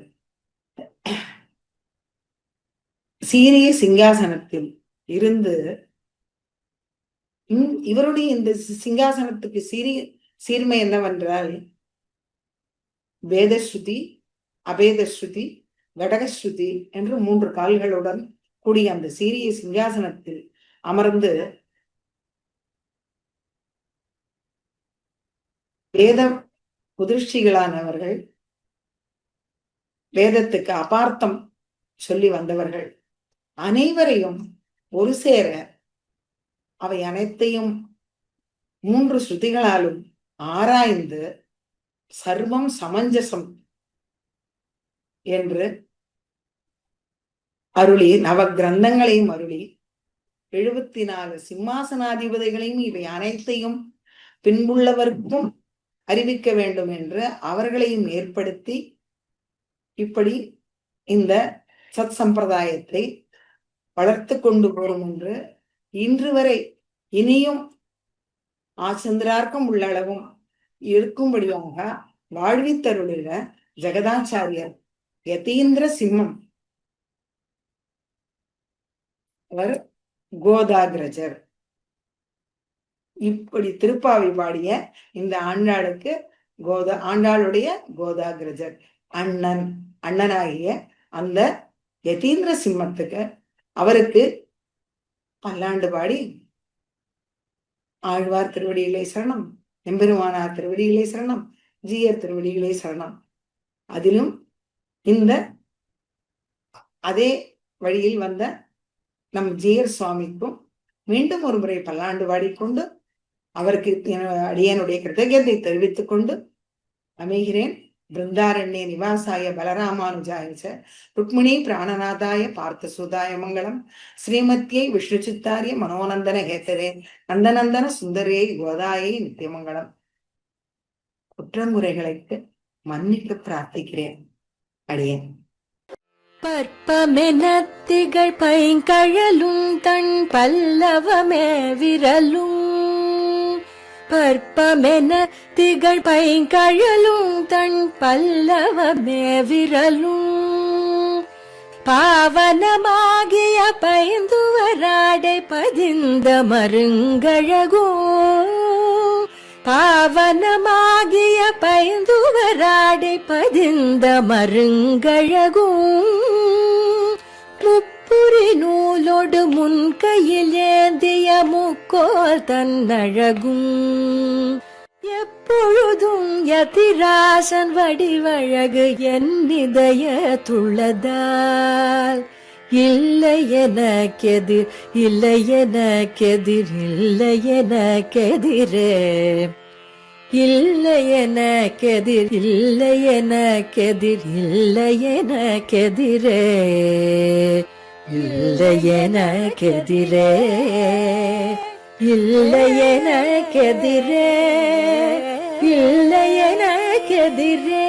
சீரிய சிங்காசனத்தில் இருந்து இவருடைய இந்த சிங்காசனத்துக்கு சீர்மை என்னவென்றால் வேதஸ்ருதி, அபேதஸ்ருதி, கடகஸ்ருதி என்று 3 கால்களுடன் கூடிய அந்த சீரிய சிங்காசனத்தில் அமர்ந்து வேத குதிர்ஷ்டிகளானவர்கள், வேதத்துக்கு அபார்த்தம் சொல்லி வந்தவர்கள் அனைவரையும் ஒரு சேர அவை அனைத்தையும் 3 ஸ்ருதிகளாலும் ஆராய்ந்து சர்வம் சமஞ்சசம் என்று அருளி, நவ கிரந்தங்களையும் அருளி, 74 சிம்மாசனாதிபதிகளையும் இவை அனைத்தையும் பின்புள்ளவர்க்கும் அறிவிக்க வேண்டும் என்று அவர்களையும் ஏற்படுத்தி இப்படி இந்த சத் சம்பிரதாயத்தை வளர்த்து கொண்டு போகும் என்று இன்று வரை இனியும் ஆச்சந்திரார்க்கம் உள்ளளவும் இருக்கும்படியாக வாழ்வித்தருளில ஜெகதாச்சாரியர் யதீந்திர சிம்மம் அவர் கோதாகிரஜர். இப்படி திருப்பாவை பாடிய இந்த ஆண்டாளுக்கு ஆண்டாளுடைய கோதாகிரஜர் அண்ணனாகிய அந்த யதீந்திர சிம்மத்துக்கு அவருக்கு பல்லாண்டு பாடி ஆழ்வார் திருவடிகளே சரணம், எம்பெருமானார் திருவடிகளே சரணம், ஜீயர் திருவடிகளே சரணம். அதிலும் இந்த அதே வழியில் வந்த நம் ஜீயர் சுவாமிக்கும் மீண்டும் ஒரு முறை பல்லாண்டு பாடிக்கொண்டு அவருக்கு அடியனுடைய கிருத்தஜத்தை தெரிவித்துக் கொண்டு அமைகிறேன். பிருந்தாரண்ய நிவாசாய பலராமானுஜாய ருக்மிணி பிராணநாதாய பார்த்தசூதாய மங்களம். ஸ்ரீமத்யை விஷ்ணுச்சித்தாரிய மனோநந்தன ஹேத்தரே நந்தநந்தன சுந்தரே கோதாயை நித்தியமங்கலம். குற்றங்குறைகளுக்கு மன்னிக்க பிரார்த்திக்கிறேன் அடியேன். பற்பமென திகழ் பைங்கழலும் தன் பல்லவமே விரலும், பற்பமென திகழ் பைங்கழலும் தன் பல்லவமே விரலும், பாவனமாகிய பைந்துவராடை பதிந்த மருங்கழகோ, பாவனமாகிய பைந்துவராடை பதிந்த மருங்கழகும், முப்புரி நூலோடு முன்கையில் ஏந்திய முக்கோல் தன்னழகும், எப்பொழுதும் யதிராசன் வடிவழகு என் இதய துள்ளதால், இல்லை எனக்கெதிர் இல்லை எனக்கெதிர் இல்லை எனக்கெதிரே, இல்லை எனக்கெதிர் இல்லை எனக்கெதிர் இல்லை எனக்கெதிரே, இல்லை எனக்கெதிரே, இல்லை எனக்கெதிரே, இல்லை எனக்கெதிரே.